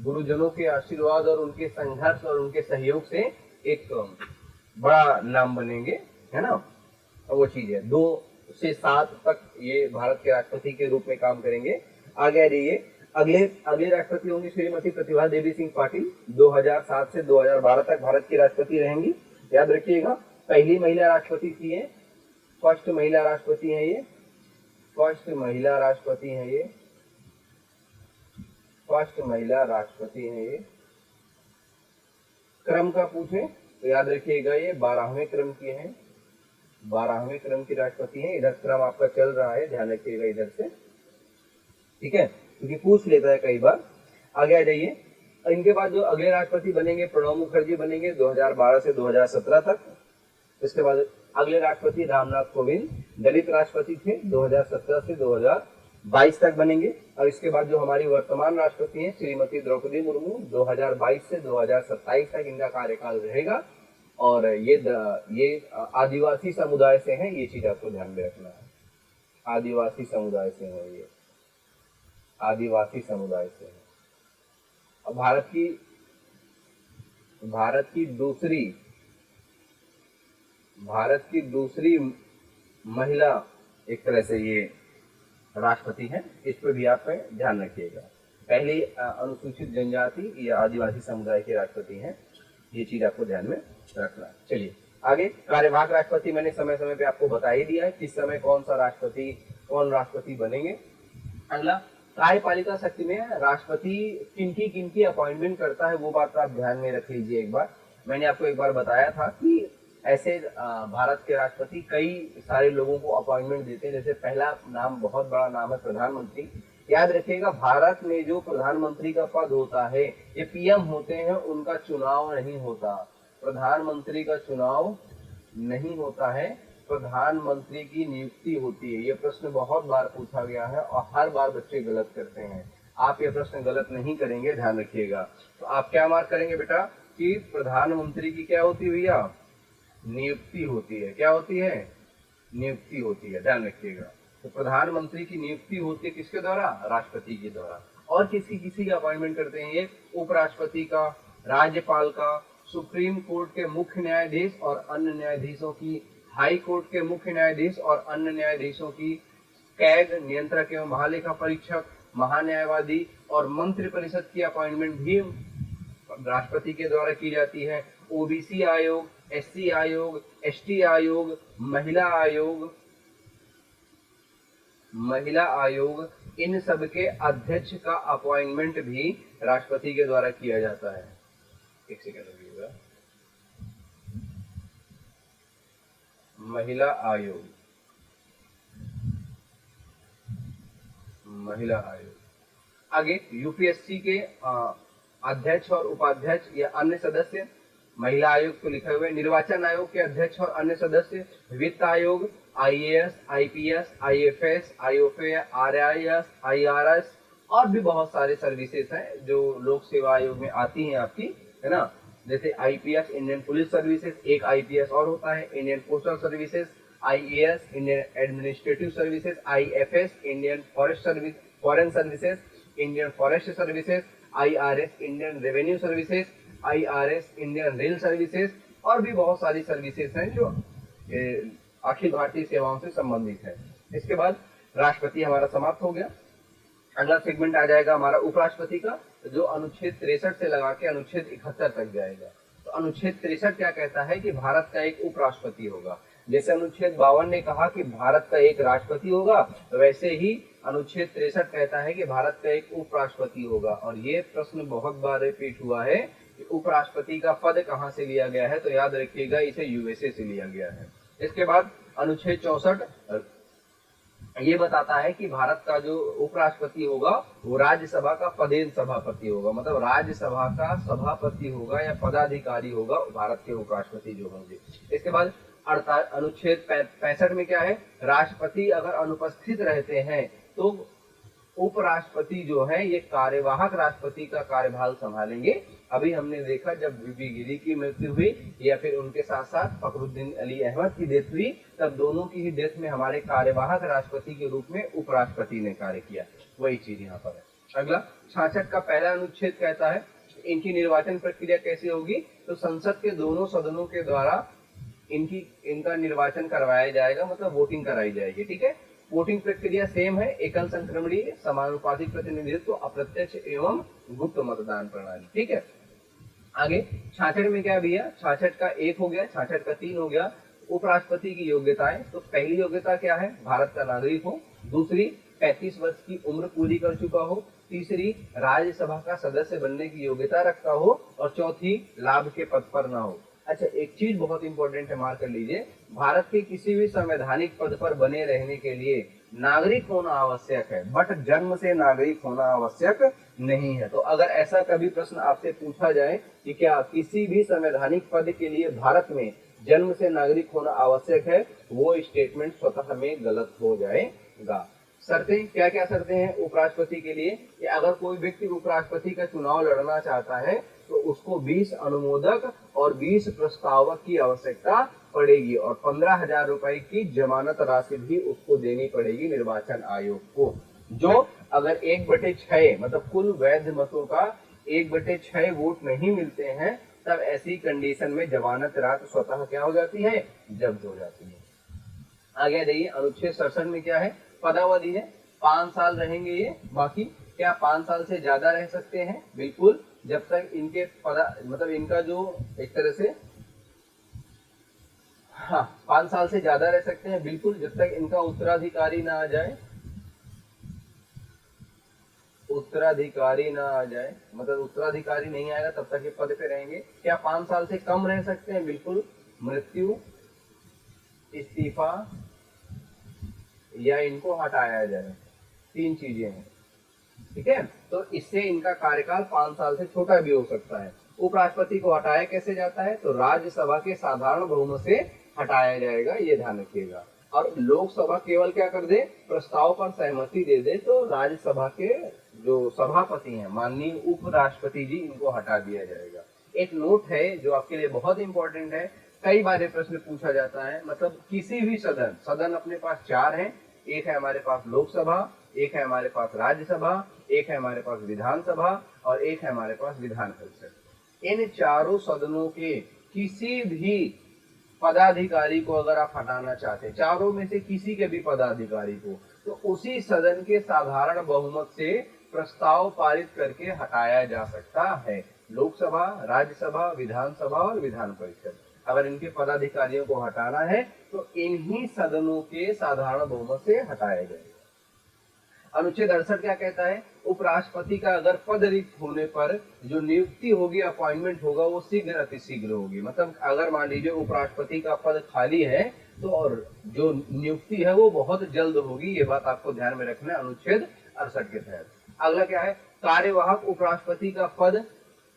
गुरुजनों के आशीर्वाद और उनके संघर्ष और उनके सहयोग से एक बड़ा नाम बनेंगे, है ना। वो चीज है, 2 से 7 तक ये भारत के राष्ट्रपति के रूप में काम करेंगे। आगे आ जाइए, अगले राष्ट्रपति होंगी श्रीमती प्रतिभा देवी सिंह पाटिल, 2007 से 2012 तक भारत की राष्ट्रपति रहेंगी। याद रखिएगा, पहली महिला राष्ट्रपति थी ये, फर्स्ट महिला राष्ट्रपति है ये, फर्स्ट महिला राष्ट्रपति है ये, फर्स्ट महिला राष्ट्रपति है ये। क्रम का पूछे तो याद रखिएगा ये 12वें क्रम की है, 12वें क्रम की राष्ट्रपति है। इधर क्रम आपका चल रहा है, ध्यान रखिएगा इधर से, ठीक है, क्योंकि पूछ लेता है कई बार। आगे आ जाइए, इनके बाद जो अगले राष्ट्रपति बनेंगे प्रणब मुखर्जी बनेंगे 2012 से 2017 तक। इसके बाद अगले राष्ट्रपति रामनाथ कोविंद, दलित राष्ट्रपति थे, 2017 से 2022 तक बनेंगे। और इसके बाद जो हमारी वर्तमान राष्ट्रपति हैं श्रीमती द्रौपदी मुर्मू, 2022 से 2027 तक इनका कार्यकाल रहेगा। और ये आदिवासी समुदाय से हैं, ये चीज आपको ध्यान में रखना है, आदिवासी समुदाय से है, ये आदिवासी समुदाय से है। और भारत की भारत की दूसरी भारत की दूसरी महिला एक तरह से ये राष्ट्रपति हैं, इस पर भी आप ध्यान रखिएगा। पहली अनुसूचित जनजाति या आदिवासी समुदाय के राष्ट्रपति हैं, ये चीज आपको ध्यान में रखना। चलिए आगे, कार्यवाहक राष्ट्रपति मैंने समय समय पे आपको बता ही दिया है किस समय कौन राष्ट्रपति बनेंगे। अगला, कार्यपालिका शक्ति में राष्ट्रपति किनकी अपॉइंटमेंट करता है, वो बात आप ध्यान में रख लीजिए। एक बार मैंने आपको एक बार बताया था कि ऐसे भारत के राष्ट्रपति कई सारे लोगों को अपॉइंटमेंट देते हैं। जैसे पहला नाम, बहुत बड़ा नाम है प्रधानमंत्री। याद रखिएगा, भारत में जो प्रधानमंत्री का पद होता है, ये पीएम होते हैं, उनका चुनाव नहीं होता। प्रधानमंत्री का चुनाव नहीं होता है, प्रधानमंत्री की नियुक्ति होती है। ये प्रश्न बहुत बार पूछा गया है और हर बार बच्चे गलत करते हैं। आप ये प्रश्न गलत नहीं करेंगे, ध्यान रखिएगा। तो आप क्या मार्क करेंगे बेटा कि प्रधानमंत्री की क्या होती है भैया, नियुक्ति होती है। क्या होती है, नियुक्ति होती है, ध्यान रखिएगा। तो प्रधानमंत्री की नियुक्ति होती है किसके द्वारा, राष्ट्रपति के द्वारा। और किसी का अपॉइंटमेंट करते हैं ये, उपराष्ट्रपति का, राज्यपाल का, सुप्रीम कोर्ट के मुख्य न्यायाधीश और अन्य न्यायाधीशों की, हाई कोर्ट के मुख्य न्यायाधीश और अन्य न्यायाधीशों की, कैग नियंत्रक एवं महालेखा परीक्षक, महान्यायवादी और मंत्री परिषद की अपॉइंटमेंट भी राष्ट्रपति के द्वारा की जाती है। ओबीसी आयोग, एससी आयोग, एसटी आयोग, महिला आयोग, इन सब के अध्यक्ष का अपॉइंटमेंट भी राष्ट्रपति के द्वारा किया जाता है। एक सेकंड रुकिएगा। महिला आयोग आगे, यूपीएससी के अध्यक्ष और उपाध्यक्ष या अन्य सदस्य, महिला आयोग को लिखे हुए, निर्वाचन आयोग के अध्यक्ष और अन्य सदस्य, वित्त आयोग, आईएएस, आईपीएस, आईएफएस, आईओफए, आरआईएस, आईआरएस और भी बहुत सारे सर्विसेज हैं जो लोक सेवा आयोग में आती हैं आपकी, है ना। जैसे आईपीएस, इंडियन पुलिस सर्विसेज, एक आईपीएस और होता है, Indian postal services, IAS, Indian administrative services, IFS, Indian foreign services, Indian forest services, IRS, Indian revenue services, IRS, Indian rail services और भी बहुत सारी सर्विसेज हैं जो अखिल भारतीय सेवाओं से संबंधित है। इसके बाद राष्ट्रपति हमारा समाप्त हो गया। अगला सेगमेंट आ जाएगा हमारा उपराष्ट्रपति का, जो अनुच्छेद 63 से लगा के अनुच्छेद 71 तक जाएगा। तो अनुच्छेद 63 क्या कहता है कि भारत का एक उपराष्ट्रपति होगा। जैसे अनुच्छेद 52 ने कहा कि भारत का एक राष्ट्रपति होगा, तो वैसे ही अनुच्छेद 63 कहता है कि भारत का एक उपराष्ट्रपति होगा। और ये प्रश्न बहुत बार रिपीट हुआ है कि उपराष्ट्रपति का पद कहाँ से लिया गया है, तो याद रखिएगा इसे यूएसए से लिया गया है। इसके बाद अनुच्छेद 64 ये बताता है कि भारत का जो उपराष्ट्रपति होगा वो राज्यसभा का पदेन सभापति होगा, मतलब राज्यसभा का सभापति होगा या पदाधिकारी होगा भारत के उपराष्ट्रपति जो होंगे। इसके बाद अनुच्छेद 65 में क्या है, राष्ट्रपति अगर अनुपस्थित रहते हैं तो उपराष्ट्रपति जो है ये कार्यवाहक राष्ट्रपति का कार्यभार संभालेंगे। अभी हमने देखा जब बीबी गिरी की मृत्यु हुई या फिर उनके साथ साथ फखरुद्दीन अली अहमद की डेथ हुई, तब दोनों की ही डेथ में हमारे कार्यवाहक राष्ट्रपति के रूप में उपराष्ट्रपति ने कार्य किया। वही चीज यहाँ पर है। अगला 66 का पहला अनुच्छेद कहता है इनकी निर्वाचन प्रक्रिया कैसे होगी, तो संसद के दोनों सदनों के द्वारा इनका निर्वाचन करवाया जाएगा, मतलब वोटिंग कराई जाएगी। ठीक है, वोटिंग प्रक्रिया सेम है, एकल संक्रमणीय, समानुपातिक प्रतिनिधित्व, अप्रत्यक्ष एवं गुप्त मतदान प्रणाली। ठीक है, आगे 66 में क्या भैया, 66 का 1 हो गया, 66 का 3 हो गया। उपराष्ट्रपति की योग्यताएं, तो पहली योग्यता क्या है, भारत का नागरिक हो। दूसरी, 35 वर्ष की उम्र पूरी कर चुका हो। तीसरी, राज्यसभा का सदस्य बनने की योग्यता रखता हो। और चौथी, लाभ के पद पर ना हो। अच्छा, एक चीज बहुत इंपॉर्टेंट है, मार्क कर लीजिए, भारत के किसी भी संवैधानिक पद पर बने रहने के लिए नागरिक होना आवश्यक है, बट जन्म से नागरिक होना आवश्यक नहीं है। तो अगर ऐसा कभी प्रश्न आपसे पूछा जाए कि क्या किसी भी संवैधानिक पद के लिए भारत में जन्म से नागरिक होना आवश्यक है, वो स्टेटमेंट स्वतः में गलत हो जाएगा। शर्तें क्या क्या शर्तें हैं उपराष्ट्रपति के लिए, कि अगर कोई व्यक्ति उपराष्ट्रपति का चुनाव लड़ना चाहता है तो उसको 20 अनुमोदक और 20 प्रस्तावक की आवश्यकता पड़ेगी और 15,000 रुपए की जमानत राशि भी उसको देनी पड़ेगी निर्वाचन आयोग को। जो अगर 1/6 मतलब कुल वैध मतों का 1/6 वोट नहीं मिलते हैं तब ऐसी कंडीशन में जमानत राहत स्वतः क्या हो जाती है, जब्त हो जाती है। आगे देखिए अनुच्छेद 67 में क्या है, पदावधि है, 5 साल रहेंगे ये, बाकी क्या 5 साल से ज्यादा रह सकते हैं, बिल्कुल, जब तक इनके पदा मतलब इनका जो एक तरह से, हाँ 5 साल से ज्यादा रह सकते हैं बिल्कुल, जब तक इनका उत्तराधिकारी ना आ जाए, उत्तराधिकारी ना आ जाए, मतलब उत्तराधिकारी नहीं आएगा तब तक ये पद पे रहेंगे। क्या 5 साल से कम रह सकते हैं, बिल्कुल, मृत्यु, इस्तीफा या इनको हटाया जाए, 3 चीजें हैं, ठीक है। तो इससे इनका कार्यकाल 5 साल से छोटा भी हो सकता है। उपराष्ट्रपति को हटाया कैसे जाता है, तो राज्यसभा के साधारण बहुमत से हटाया जाएगा, ये ध्यान रखिएगा। और लोकसभा केवल क्या कर दे, प्रस्ताव पर सहमति दे दे, तो राज्यसभा के जो सभापति हैं माननीय उपराष्ट्रपति जी, इनको हटा दिया जाएगा। एक नोट है जो आपके लिए बहुत इंपॉर्टेंट है, कई बार ये प्रश्न पूछा जाता है, मतलब किसी भी सदन अपने पास 4 हैं, एक है हमारे पास लोकसभा, एक है हमारे पास राज्यसभा, एक है हमारे पास विधानसभा और एक है हमारे पास विधान परिषद। इन चारों सदनों के किसी भी पदाधिकारी को अगर आप हटाना चाहते हैं, चारों में से किसी के भी पदाधिकारी को, तो उसी सदन के साधारण बहुमत से प्रस्ताव पारित करके हटाया जा सकता है। लोकसभा, राज्यसभा, विधानसभा और विधान परिषद, अगर इनके पदाधिकारियों को हटाना है तो इन्हीं सदनों के साधारण बहुमत से हटाया जाएगा। अनुच्छेद 68 क्या कहता है, उपराष्ट्रपति का अगर पद रिक्त होने पर जो नियुक्ति होगी, अपॉइंटमेंट होगा, वो शीघ्र अतिशीघ्र होगी। मतलब अगर मान लीजिए उपराष्ट्रपति का पद खाली है तो और जो नियुक्ति है वो बहुत जल्द होगी, ये बात आपको ध्यान में रखना है अनुच्छेद 68 के तहत। अगला क्या है, कार्यवाहक उपराष्ट्रपति का पद,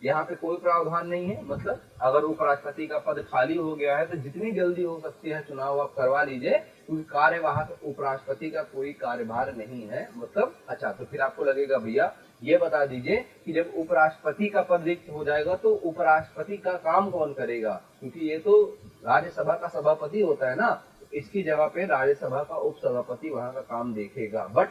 यहाँ पे कोई प्रावधान नहीं है, मतलब अगर उपराष्ट्रपति का पद खाली हो गया है तो जितनी जल्दी हो सकती है चुनाव आप करवा लीजिए, क्योंकि कार्यवाहक उपराष्ट्रपति का कोई कार्यभार नहीं है। मतलब अच्छा, तो फिर आपको लगेगा भैया ये बता दीजिए कि जब उपराष्ट्रपति का पद रिक्त हो जाएगा तो उपराष्ट्रपति का काम कौन करेगा, क्योंकि ये तो राज्यसभा का सभापति होता है ना, इसकी जगह पे राज्यसभा का उपसभापति वहां का काम देखेगा, बट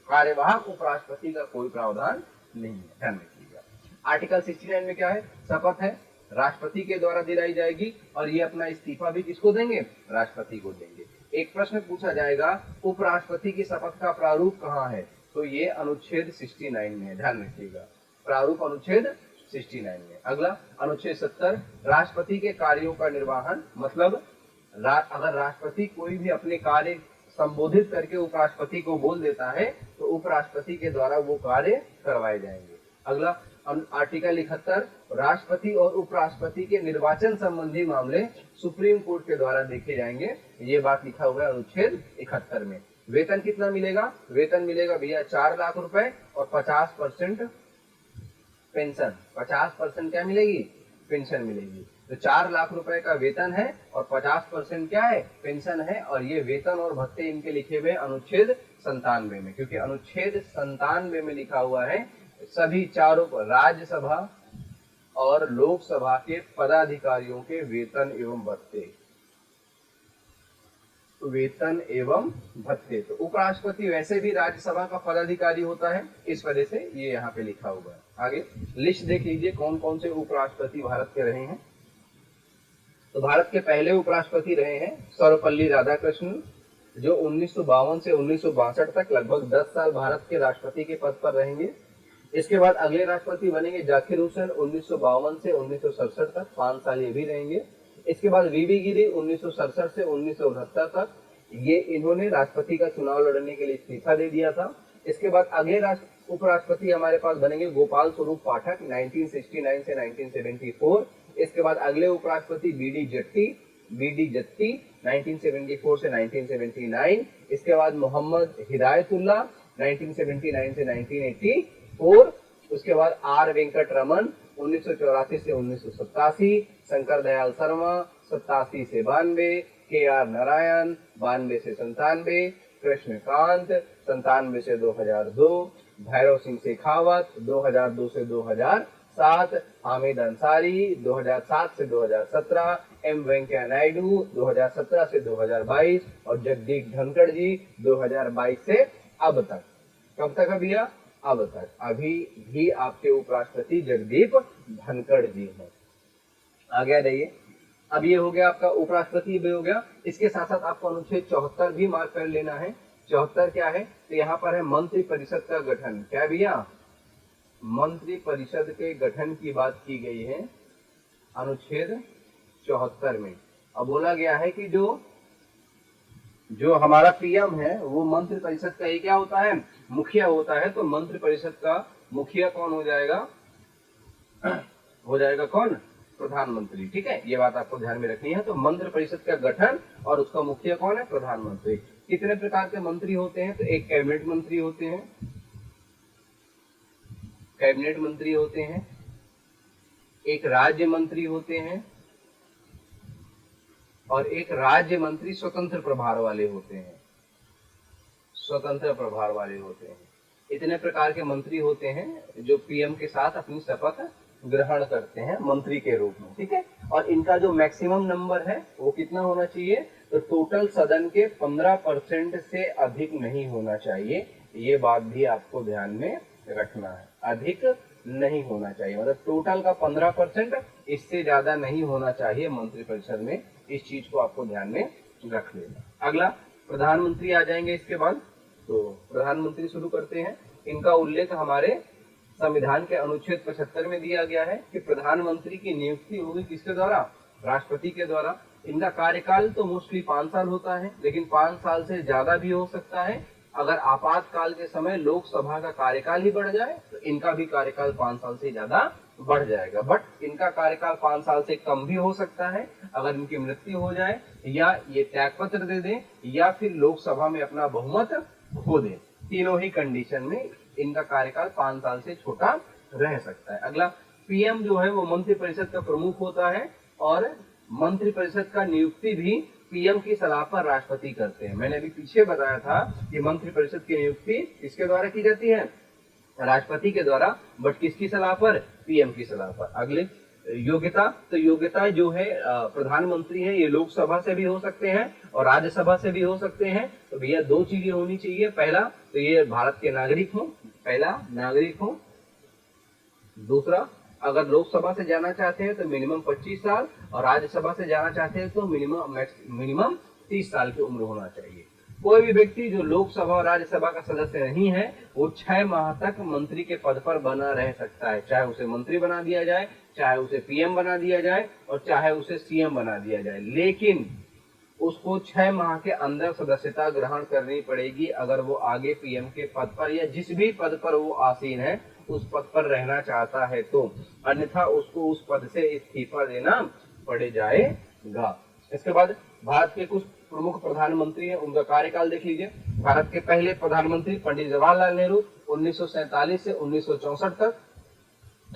कार्यवाहक उपराष्ट्रपति का कोई प्रावधान नहीं है, ध्यान रखिएगा। आर्टिकल 69 में क्या है, शपथ है, राष्ट्रपति के द्वारा दिलाई जाएगी और ये अपना इस्तीफा भी किसको देंगे, राष्ट्रपति को देंगे। एक प्रश्न पूछा जाएगा, उपराष्ट्रपति की शपथ का प्रारूप कहाँ है, तो ये अनुच्छेद 69 में है, ध्यान रखिएगा, प्रारूप अनुच्छेद 69 में। अगला अनुच्छेद 70, राष्ट्रपति के कार्यों का निर्वहन, मतलब अगर राष्ट्रपति कोई भी अपने कार्य संबोधित करके उपराष्ट्रपति को बोल देता है तो उपराष्ट्रपति के द्वारा वो कार्य करवाए जाएंगे। अगला आर्टिकल 71, राष्ट्रपति और उपराष्ट्रपति के निर्वाचन संबंधी मामले सुप्रीम कोर्ट के द्वारा देखे जाएंगे, ये बात लिखा हुआ है अनुच्छेद 71 में। वेतन कितना मिलेगा, वेतन मिलेगा भैया 4 लाख रुपए और 50% पेंशन, 50% क्या मिलेगी, पेंशन मिलेगी। तो 4 लाख रुपए का वेतन है और 50% क्या है, पेंशन है, और ये वेतन और भत्ते इनके लिखे हुए अनुच्छेद 97 में, क्योंकि अनुच्छेद 97 में लिखा हुआ है सभी चारों राज्यसभा और लोकसभा के पदाधिकारियों के वेतन एवं भत्ते, वेतन एवं भत्ते। तो उपराष्ट्रपति वैसे भी राज्यसभा का पदाधिकारी होता है, इस वजह से ये यहाँ पे लिखा हुआ है। आगे लिस्ट देख लीजिए कौन कौन से उपराष्ट्रपति भारत के रहे हैं। तो भारत के पहले उपराष्ट्रपति रहे हैं सर्वपल्ली राधाकृष्णन, जो 1952 से 1962 तक लगभग 10 साल भारत के राष्ट्रपति के पद पर रहेंगे। इसके बाद अगले राष्ट्रपति बनेंगे जाकिर हुसैन, 1952 से 1967 तक, 5 साल ये भी रहेंगे। इसके बाद वीवी गिरी 1967 से 1969 तक, ये इन्होंने राष्ट्रपति का चुनाव लड़ने के लिए इस्तीफा दे दिया था। इसके बाद अगले उपराष्ट्रपति हमारे पास बनेंगे गोपाल स्वरूप पाठक, 1969 से 1974। इसके बाद अगले उपराष्ट्रपति बीडी जत्ती 1974 से 1979। इसके बाद मोहम्मद हिदायतुल्लाह 1979 से 1984। उसके बाद आर वेंकट रमन 1984 से 1987, शंकर दयाल शर्मा 87 से 92, के आर नारायण 92 से 97, कृष्णकांत 97 से 2002, भैरव सिंह शेखावत 2002 से 2007, हामिद अंसारी 2007 से 2017, एम वेंकैया नायडू 2017 से 2022 और जगदीप धनखड़ जी 2022 से अब तक। कब तक है भैया, अब तक। अभी भी आपके उपराष्ट्रपति जगदीप धनखड़ जी हैं। आगे रहिए। अब ये हो गया आपका उपराष्ट्रपति भी हो गया। इसके साथ साथ आपको अनुच्छेद 74 भी मार्क कर लेना है। 74 क्या है, तो यहाँ पर है मंत्री परिषद का गठन। क्या भैया, मंत्री परिषद के गठन की बात की गई है अनुच्छेद 74 में। अब बोला गया है कि जो हमारा पीएम है वो मंत्री परिषद का ये क्या होता है, मुखिया होता है। तो मंत्री परिषद का मुखिया कौन हो जाएगा, हो जाएगा कौन, प्रधानमंत्री। ठीक है, ये बात आपको ध्यान में रखनी है। तो मंत्री परिषद का गठन और उसका मुखिया कौन है, प्रधानमंत्री। कितने प्रकार के मंत्री होते हैं, तो एक कैबिनेट मंत्री होते हैं, कैबिनेट मंत्री होते हैं, एक राज्य मंत्री होते हैं और एक राज्य मंत्री स्वतंत्र प्रभार वाले होते हैं, स्वतंत्र प्रभार वाले होते हैं। इतने प्रकार के मंत्री होते हैं जो पीएम के साथ अपनी शपथ ग्रहण करते हैं मंत्री के रूप में। ठीक है, और इनका जो मैक्सिमम नंबर है वो कितना होना चाहिए, तो टोटल सदन के 15% से अधिक नहीं होना चाहिए। ये बात भी आपको ध्यान में रखना है, अधिक नहीं होना चाहिए, मतलब टोटल का 15%, इससे ज्यादा नहीं होना चाहिए मंत्रिपरिषद में। इस चीज को आपको ध्यान में रख लेना। अगला प्रधानमंत्री आ जाएंगे इसके बाद। तो प्रधानमंत्री शुरू करते हैं। इनका उल्लेख हमारे संविधान के अनुच्छेद 75 में दिया गया है कि प्रधानमंत्री की नियुक्ति होगी किसके द्वारा, राष्ट्रपति के द्वारा। इनका कार्यकाल तो मोस्टली 5 साल होता है, लेकिन 5 साल से ज्यादा भी हो सकता है। अगर आपातकाल के समय लोकसभा का कार्यकाल ही बढ़ जाए तो इनका भी कार्यकाल 5 साल से ज्यादा बढ़ जाएगा। बट इनका कार्यकाल 5 साल से कम भी हो सकता है अगर इनकी मृत्यु हो जाए, या ये त्यागपत्र दे दें, या फिर लोकसभा में अपना बहुमत खो दें। तीनों ही कंडीशन में इनका कार्यकाल 5 साल से छोटा रह सकता है। अगला पीएम जो है वो मंत्रिपरिषद का प्रमुख होता है और मंत्रिपरिषद का नियुक्ति भी पीएम की सलाह पर राष्ट्रपति करते हैं। मैंने अभी पीछे बताया था कि मंत्रिपरिषद की नियुक्ति किसके द्वारा की जाती है, राष्ट्रपति के द्वारा, बट किसकी सलाह पर, पीएम की सलाह पर। अगले योग्यता, तो योग्यता जो है प्रधानमंत्री है ये लोकसभा से भी हो सकते हैं और राज्यसभा से भी हो सकते हैं। तो भैया 2 चीजें होनी चाहिए। पहला तो ये भारत के नागरिक हो, पहला नागरिक हो। दूसरा, अगर लोकसभा से जाना चाहते हैं तो मिनिमम 25 साल और राज्यसभा से जाना चाहते हैं तो मिनिमम 30 साल की उम्र होना चाहिए। कोई भी व्यक्ति जो लोकसभा और राज्यसभा का सदस्य नहीं है वो 6 माह तक मंत्री के पद पर बना रह सकता है, चाहे उसे मंत्री बना दिया जाए, चाहे उसे पीएम बना दिया जाए और चाहे उसे सीएम बना दिया जाए। लेकिन उसको 6 माह के अंदर सदस्यता ग्रहण करनी पड़ेगी अगर वो आगे पीएम के पद पर या जिस भी पद पर वो आसीन है उस पद पर रहना चाहता है, तो अन्यथा उसको उस पद से इस्तीफा देना पड़ जाएगा। इसके बाद भारत के कुछ प्रमुख प्रधानमंत्री हैं, उनका कार्यकाल देख लीजिए। भारत के पहले प्रधानमंत्री पंडित जवाहरलाल नेहरू 1947 से 1964 तक।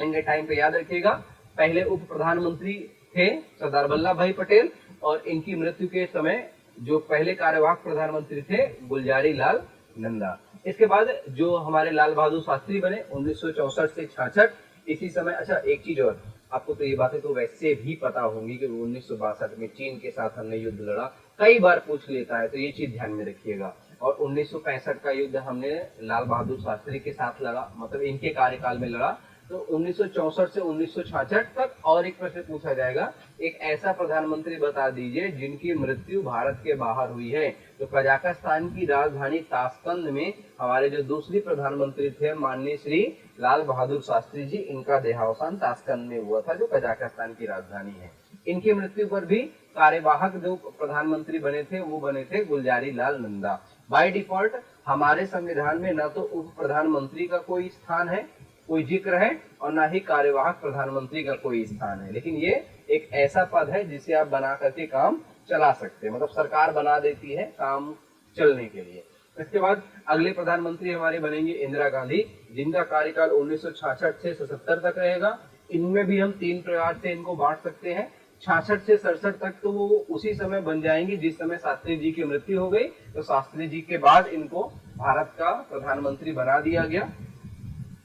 इनके टाइम पे याद रखिएगा। पहले उप प्रधानमंत्री थे सरदार वल्लभ भाई पटेल और इनकी मृत्यु के समय जो पहले कार्यवाहक प्रधानमंत्री थे गुलजारी लाल नंदा। इसके बाद जो हमारे लाल बहादुर शास्त्री बने 1964 से 66 इसी समय। अच्छा एक चीज और, आपको तो ये बातें तो वैसे भी पता होंगी कि 1962 में चीन के साथ हमने युद्ध लड़ा, कई बार पूछ लेता है, तो ये चीज ध्यान में रखिएगा। और 1965 का युद्ध हमने लाल बहादुर शास्त्री के साथ लड़ा, मतलब इनके कार्यकाल में लड़ा। तो 1964 से 1966 तक। और एक प्रश्न पूछा जाएगा, एक ऐसा प्रधानमंत्री बता दीजिए जिनकी मृत्यु भारत के बाहर हुई है। तो कजाकिस्तान की राजधानी ताशकंद में हमारे जो दूसरी प्रधानमंत्री थे माननीय श्री लाल बहादुर शास्त्री जी, इनका देहावसान ताशकंद में हुआ था जो कजाकिस्तान की राजधानी है। इनकी मृत्यु पर भी कार्यवाहक जो प्रधानमंत्री बने थे वो बने थे गुलजारी लाल नंदा। बाय डिफॉल्ट हमारे संविधान में न तो उप प्रधानमंत्री का कोई स्थान है, कोई जिक्र है, और ना ही कार्यवाहक प्रधानमंत्री का कोई स्थान है, लेकिन ये एक ऐसा पद है जिसे आप बना करके काम चला सकते हैं, मतलब सरकार बना देती है काम चलने के लिए। इसके बाद अगले प्रधानमंत्री हमारे बनेंगे इंदिरा गांधी, जिनका कार्यकाल 1966 से 77 तक रहेगा। इनमें भी हम 3 प्रकार से इनको बांट सकते हैं। 66 से 67 तक तो वो उसी समय बन जाएंगी जिस समय शास्त्री जी की मृत्यु हो गई, तो शास्त्री जी के बाद इनको भारत का प्रधानमंत्री बना दिया गया।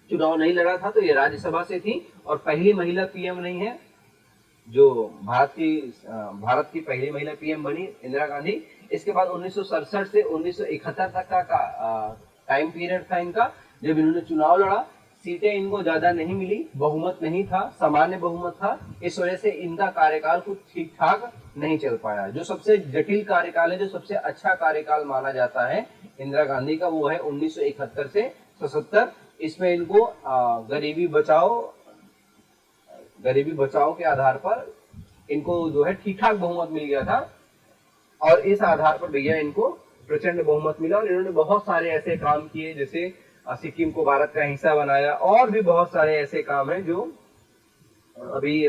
चुनाव नहीं लड़ा था तो ये राज्यसभा से थी और पहली महिला पीएम नहीं है, जो भारत की पहली महिला पीएम बनी इंदिरा गांधी। इसके बाद 1967 से 1971 तक का टाइम पीरियड था इनका जब इन्होंने चुनाव लड़ा। सीटें इनको ज्यादा नहीं मिली, बहुमत नहीं था, सामान्य बहुमत था, इस वजह से इनका कार्यकाल कुछ ठीक ठाक नहीं चल पाया। जो सबसे जटिल कार्यकाल है, जो सबसे अच्छा कार्यकाल माना जाता है इंदिरा गांधी का, वो है 1971 से 77। इसमें इनको गरीबी बचाओ के आधार पर इनको जो है ठीक ठाक बहुमत मिल गया था, और इस आधार पर भैया इनको प्रचंड बहुमत मिला, और इन्होंने बहुत सारे ऐसे काम किए, जैसे सिक्किम को भारत का हिस्सा बनाया, और भी बहुत सारे ऐसे काम हैं जो अभी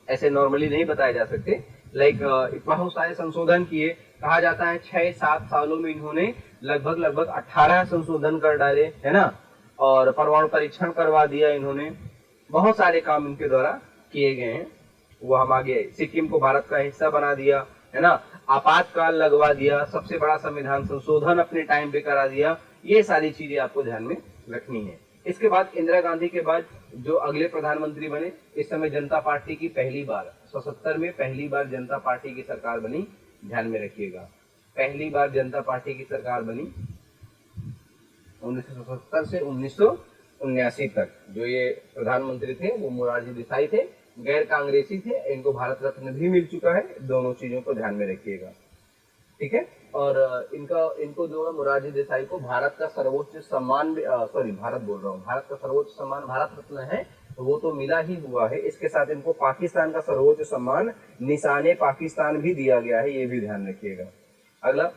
ऐसे नॉर्मली नहीं बताए जा सकते। लाइक बहुत सारे संशोधन किए, कहा जाता है 6-7 सालों में इन्होंने लगभग 18 संशोधन कर डाले, है ना, और परमाणु परीक्षण करवा दिया इन्होंने। बहुत सारे काम इनके द्वारा किए गए हैं। वो हम आगे सिक्किम को भारत का हिस्सा बना दिया, है ना, आपातकाल लगवा दिया, सबसे बड़ा संविधान संशोधन अपने टाइम पे करा दिया। ये सारी चीजें आपको ध्यान में रखनी है। इसके बाद इंदिरा गांधी के बाद जो अगले प्रधानमंत्री बने, इस समय जनता पार्टी की पहली बार 77 में पहली बार जनता पार्टी की सरकार बनी। ध्यान में रखिएगा, पहली बार जनता पार्टी की सरकार बनी 1977 से 1979 तक। जो ये प्रधानमंत्री थे वो मोरारजी देसाई थे, गैर कांग्रेसी थे, इनको भारत रत्न भी मिल चुका है। दोनों चीजों को ध्यान में रखिएगा, ठीक है। और इनको जो है मोरारजी देसाई को भारत का सर्वोच्च सम्मान, भारत का सर्वोच्च सम्मान भारत रत्न है, तो वो तो मिला ही हुआ है। इसके साथ इनको पाकिस्तान का सर्वोच्च सम्मान निशाने पाकिस्तान भी दिया गया है, ये भी ध्यान रखिएगा। अगला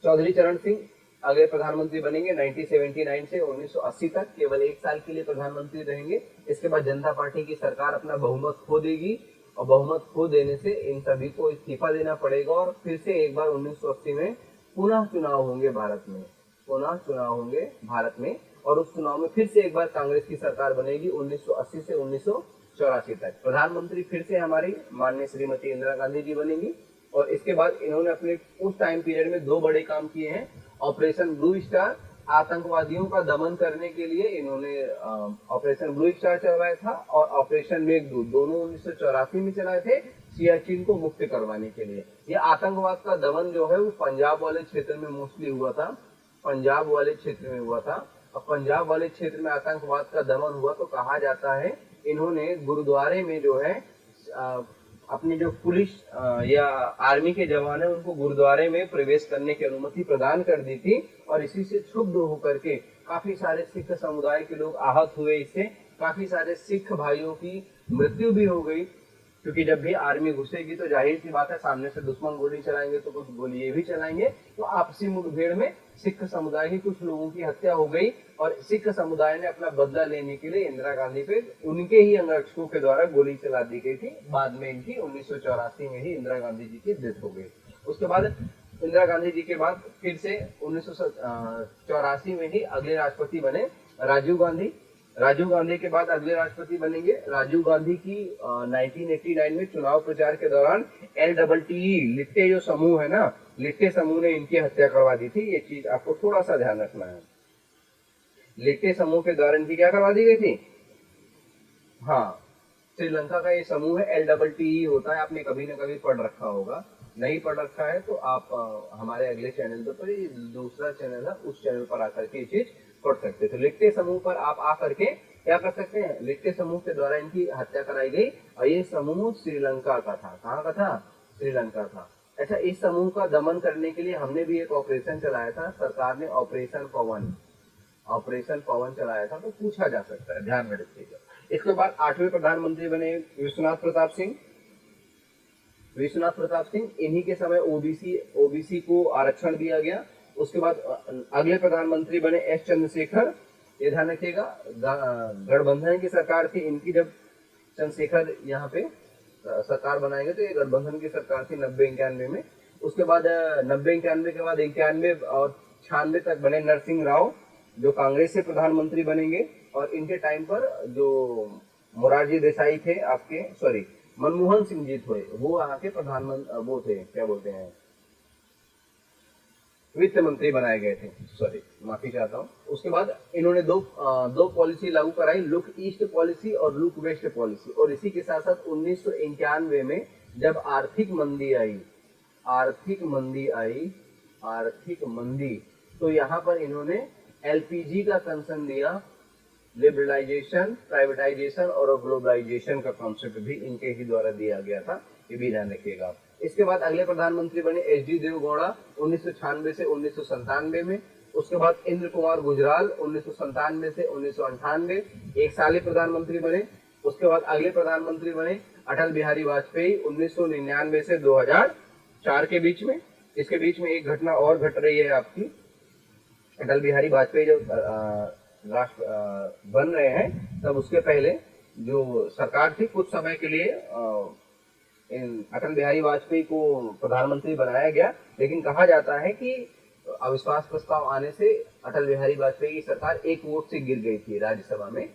चौधरी चरण सिंह अगले प्रधानमंत्री बनेंगे 1979 से 1980 तक, केवल 1 साल के लिए प्रधानमंत्री रहेंगे। इसके बाद जनता पार्टी की सरकार अपना बहुमत खो देगी, और बहुमत खो देने से इन सभी को इस्तीफा देना पड़ेगा, और फिर से एक बार 1980 में पुनः चुनाव होंगे भारत में, और उस चुनाव में फिर से एक बार कांग्रेस की सरकार बनेगी 1980 से 1984 तक। प्रधानमंत्री फिर से हमारी माननीय श्रीमती इंदिरा गांधी जी बनेंगी। और इसके बाद इन्होंने अपने उस टाइम पीरियड में 2 बड़े काम किए हैं। ऑपरेशन ब्लू स्टार, आतंकवादियों का दमन करने के लिए इन्होंने ऑपरेशन ब्लू स्टार चलवाया था, और ऑपरेशन मेघदूत, दोनों 1984 में चलाए थे, सियाचिन को मुक्त करवाने के लिए। ये आतंकवाद का दमन जो है वो पंजाब वाले क्षेत्र में मोस्टली हुआ था, पंजाब वाले क्षेत्र में हुआ था। और पंजाब वाले क्षेत्र में आतंकवाद का दमन हुआ तो कहा जाता है इन्होंने गुरुद्वारे में जो है अपनी जो पुलिस या आर्मी के जवान है उनको गुरुद्वारे में प्रवेश करने की अनुमति प्रदान कर दी थी, और इसी से क्षुब्ध होकर के काफी सारे सिख समुदाय के लोग आहत हुए। इससे काफी सारे सिख भाइयों की मृत्यु भी हो गई, क्योंकि जब भी आर्मी घुसेगी तो जाहिर सी बात है सामने से दुश्मन गोली चलाएंगे तो कुछ गोली ये भी चलाएंगे। तो आपसी मुठभेड़ में सिख समुदाय के कुछ लोगों की हत्या हो गई, और सिख समुदाय ने अपना बदला लेने के लिए इंदिरा गांधी पे उनके ही अंगरक्षकों के द्वारा गोली चला दी गई थी। बाद में इनकी 1984 में ही इंदिरा गांधी जी की डेथ हो गई। उसके बाद इंदिरा गांधी जी के बाद फिर से 1984 में ही अगले राष्ट्रपति बने राजीव गांधी। राजीव गांधी के बाद अगले राष्ट्रपति बनेंगे राजीव गांधी की 1989 में चुनाव प्रचार के दौरान LTTE लिट्टे जो समूह है ना, लिट्टे समूह ने इनकी हत्या करवा दी थी। ये चीज आपको थोड़ा सा ध्यान रखना है। लिट्टे समूह के द्वारा इनकी क्या करवा दी गई थी? हाँ, श्रीलंका का ये समूह है, LTTE होता है, आपने कभी ना कभी पढ़ रखा होगा। नहीं पढ़ रखा है तो आप हमारे अगले चैनल पर, दूसरा चैनल है, उस चैनल पर आकर के ये चीज पढ़ सकते थे। लिट्टे समूह पर आप आकर के क्या कर सकते हैं? लिट्टे समूह के द्वारा इनकी हत्या कराई गई, और ये समूह श्रीलंका का था। कहाँ का था? श्रीलंका था। अच्छा, इस समूह का दमन करने के लिए हमने भी एक ऑपरेशन चलाया था, सरकार ने ऑपरेशन पवन चलाया था, तो पूछा जा सकता है, ध्यान में रखिएगा। इसके बाद 8वें प्रधानमंत्री बने विश्वनाथ प्रताप सिंह। इन्हीं के समय ओबीसी को आरक्षण दिया गया। उसके बाद अगले प्रधानमंत्री बने एस चंद्रशेखर। ये ध्यान रखिएगा, गठबंधन की सरकार थी इनकी, जब चंद्रशेखर यहाँ पे सरकार बनाए गए तो ये गठबंधन की सरकार थी 90-91 में। उसके बाद 90-91 के बाद 91 और 96 तक बने नरसिंह राव, जो कांग्रेस से प्रधानमंत्री बनेंगे। और इनके टाइम पर जो मोरारजी देसाई थे मनमोहन सिंह जी थे, वो यहाँ के प्रधानमंत्री वो थे, क्या बोलते हैं, वित्त मंत्री बनाए गए थे, माफी चाहता हूँ। उसके बाद इन्होंने दो पॉलिसी लागू कराई, लुक ईस्ट पॉलिसी और लुक वेस्ट पॉलिसी। और इसी के साथ साथ 1991 में जब आर्थिक मंदी, तो यहाँ पर इन्होंने LPG का कंसर्न दिया, लिबरलाइजेशन, प्राइवेटाइजेशन और ग्लोबलाइजेशन का कॉन्सेप्ट भी इनके ही द्वारा दिया गया था, ये भी ध्यान रखिएगा। इसके बाद अगले प्रधानमंत्री बने एच.डी. देवगौड़ा 1996 से 1997 में। उसके बाद इंद्र कुमार गुजराल 1997 से 1998 एक साल प्रधानमंत्री बने। उसके बाद अगले प्रधानमंत्री बने अटल बिहारी वाजपेयी 1999 से 2004 के बीच में। इसके बीच में एक घटना और घट रही है आपकी, अटल बिहारी वाजपेयी जब राष्ट्र बन रहे हैं तब उसके पहले जो सरकार थी कुछ समय के लिए अटल बिहारी वाजपेयी को प्रधानमंत्री बनाया गया, लेकिन कहा जाता है कि अविश्वास प्रस्ताव आने से अटल बिहारी वाजपेयी की सरकार एक वोट से गिर गई थी राज्यसभा में,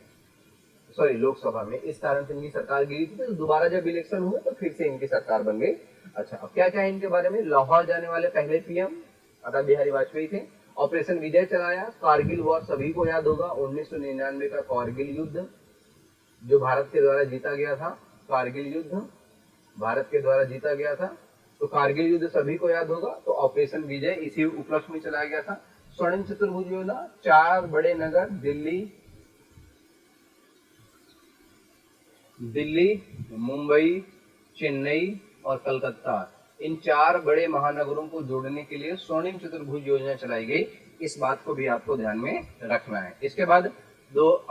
सॉरी लोकसभा में, इस कारण से इनकी सरकार गिरी थी। तो दोबारा जब इलेक्शन हुए तो फिर से इनकी सरकार बन गई। अच्छा, अब क्या क्या इनके बारे में, लाहौर जाने वाले पहले पीएम अटल बिहारी वाजपेयी थे। ऑपरेशन विजय चलाया, कारगिल वॉर सभी को याद होगा, 1999 का कारगिल युद्ध जो भारत के द्वारा जीता गया था, कारगिल युद्ध भारत के द्वारा जीता गया था, तो कारगिल युद्ध सभी को याद होगा। तो ऑपरेशन विजय इसी उपलक्ष्य में चलाया गया था। स्वर्णिम चतुर्भुज योजना, 4 बड़े नगर दिल्ली, मुंबई, चेन्नई और कलकत्ता, इन 4 बड़े महानगरों को जोड़ने के लिए स्वर्णिम चतुर्भुज योजना चलाई गई। इस बात को भी आपको ध्यान में रखना है। इसके बाद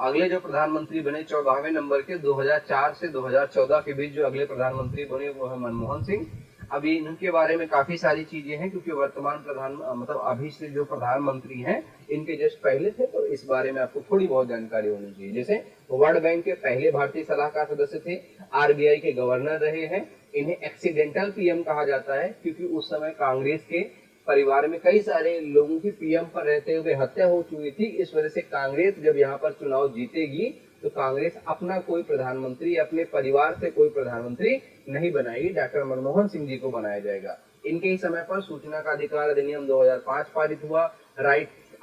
अगले जो प्रधानमंत्री बने 14वें नंबर के 2004 से 2014 के बीच जो अगले प्रधानमंत्री बने वो है मनमोहन सिंह। अभी इनके बारे में काफी सारी चीजें हैं क्योंकि वर्तमान मतलब अभी से जो प्रधानमंत्री हैं इनके जस्ट पहले थे, तो इस बारे में आपको थोड़ी बहुत जानकारी होनी चाहिए। जैसे वर्ल्ड बैंक के पहले भारतीय सलाहकार सदस्य थे, आरबीआई के गवर्नर रहे हैं। इन्हें एक्सीडेंटल पीएम कहा जाता है क्योंकि उस समय कांग्रेस के परिवार में कई सारे लोगों की पीएम पर रहते हुए हत्या हो चुकी थी। इस वजह से कांग्रेस जब यहाँ पर चुनाव जीतेगी तो कांग्रेस अपना कोई प्रधानमंत्री, अपने परिवार से कोई प्रधानमंत्री नहीं बनाएगी, डॉक्टर मनमोहन सिंह जी को बनाया जाएगा। इनके ही समय पर सूचना का अधिकार अधिनियम 2005 पारित हुआ,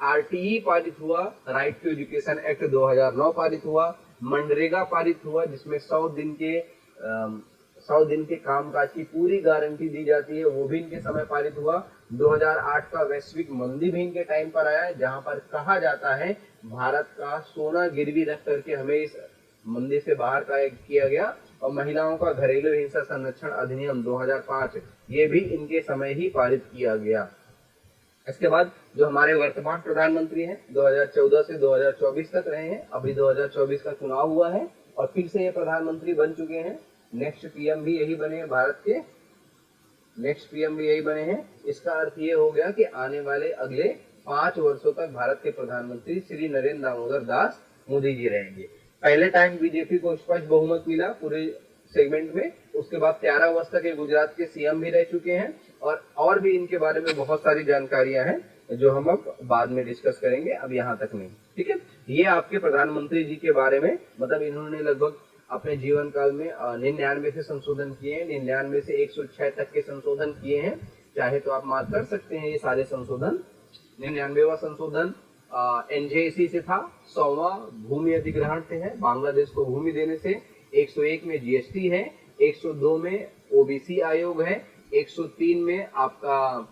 आरटीई पारित हुआ, राइट टू एजुकेशन एक्ट 2009 पारित हुआ, मनरेगा पारित हुआ जिसमें 100 दिन के कामकाज की पूरी गारंटी दी जाती है, वो भी इनके समय पारित हुआ। 2008 का वैश्विक मंदी भी इनके टाइम पर आया जहां पर कहा जाता है भारत का सोना गिरवी रख करके हमें इस मंदी से बाहर किया गया। और महिलाओं का घरेलू हिंसा संरक्षण अधिनियम 2005 ये भी इनके समय ही पारित किया गया। इसके बाद जो हमारे वर्तमान प्रधानमंत्री हैं 2014 से 2024 तक रहे हैं, अभी 2024 का चुनाव हुआ है और फिर से ये प्रधानमंत्री बन चुके हैं। नेक्स्ट पीएम भी यही बने हैं, भारत के नेक्स्ट पीएम भी यही बने हैं। इसका अर्थ ये हो गया कि आने वाले अगले 5 वर्षों तक भारत के प्रधानमंत्री श्री नरेंद्र दामोदर दास मोदी जी रहेंगे। पहले टाइम बीजेपी को स्पष्ट बहुमत मिला पूरे सेगमेंट में, उसके बाद 13 वर्ष तक ये गुजरात के सीएम भी रह चुके हैं और भी इनके बारे में बहुत सारी जानकारियां हैं जो हम अब बाद में डिस्कस करेंगे, अब यहाँ तक नहीं। ठीक है, ये आपके प्रधानमंत्री जी के बारे में, मतलब इन्होंने लगभग अपने जीवन काल में 99 से संशोधन किए हैं, 99 से 106 तक के संशोधन किए हैं। चाहे तो आप मार्क कर सकते हैं ये सारे संशोधन। 99वां संशोधन एनजेसी से था, 100वां भूमि अधिग्रहण से है, बांग्लादेश को भूमि देने से, 101 में जीएसटी है, 102 में ओबीसी आयोग है, 103 में आपका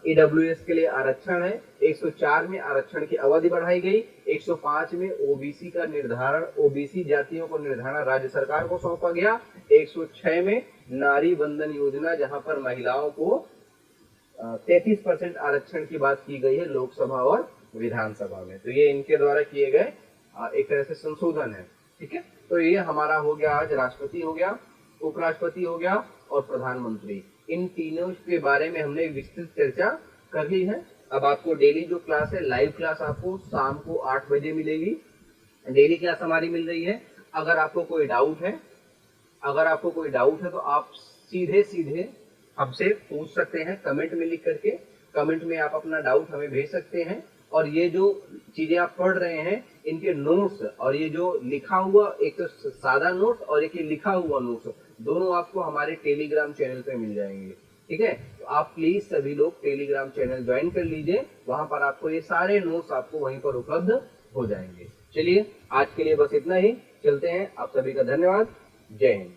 ईडब्ल्यूएस के लिए आरक्षण है, 104 में आरक्षण की अवधि बढ़ाई गई, 105 में ओबीसी का निर्धारण, ओबीसी जातियों को निर्धारण राज्य सरकार को सौंपा गया, 106 में नारी बंधन योजना जहां पर महिलाओं को 33% आरक्षण की बात की गई है लोकसभा और विधानसभा में। तो ये इनके द्वारा किए गए एक तरह से संशोधन है। ठीक है, तो ये हमारा हो गया, आज राष्ट्रपति हो गया, उपराष्ट्रपति हो गया और प्रधानमंत्री। इन तीनों के बारे में हमने विस्तृत चर्चा कर ली है। अब आपको डेली जो क्लास है, लाइव क्लास आपको शाम को 8 बजे मिलेगी। डेली क्लास हमारी मिल रही है। अगर आपको कोई डाउट है तो आप सीधे हमसे पूछ सकते हैं कमेंट में लिख करके। कमेंट में आप अपना डाउट हमें भेज सकते हैं। और ये जो चीजें आप पढ़ रहे हैं इनके नोट्स और ये जो लिखा हुआ, एक तो सादा नोट्स और एक ये लिखा हुआ नोट्स, दोनों आपको हमारे टेलीग्राम चैनल पे मिल जाएंगे। ठीक है, तो आप प्लीज सभी लोग टेलीग्राम चैनल ज्वाइन कर लीजिए, वहां पर आपको ये सारे नोट्स आपको वहीं पर उपलब्ध हो जाएंगे। चलिए आज के लिए बस इतना ही, चलते हैं। आप सभी का धन्यवाद। जय हिंद।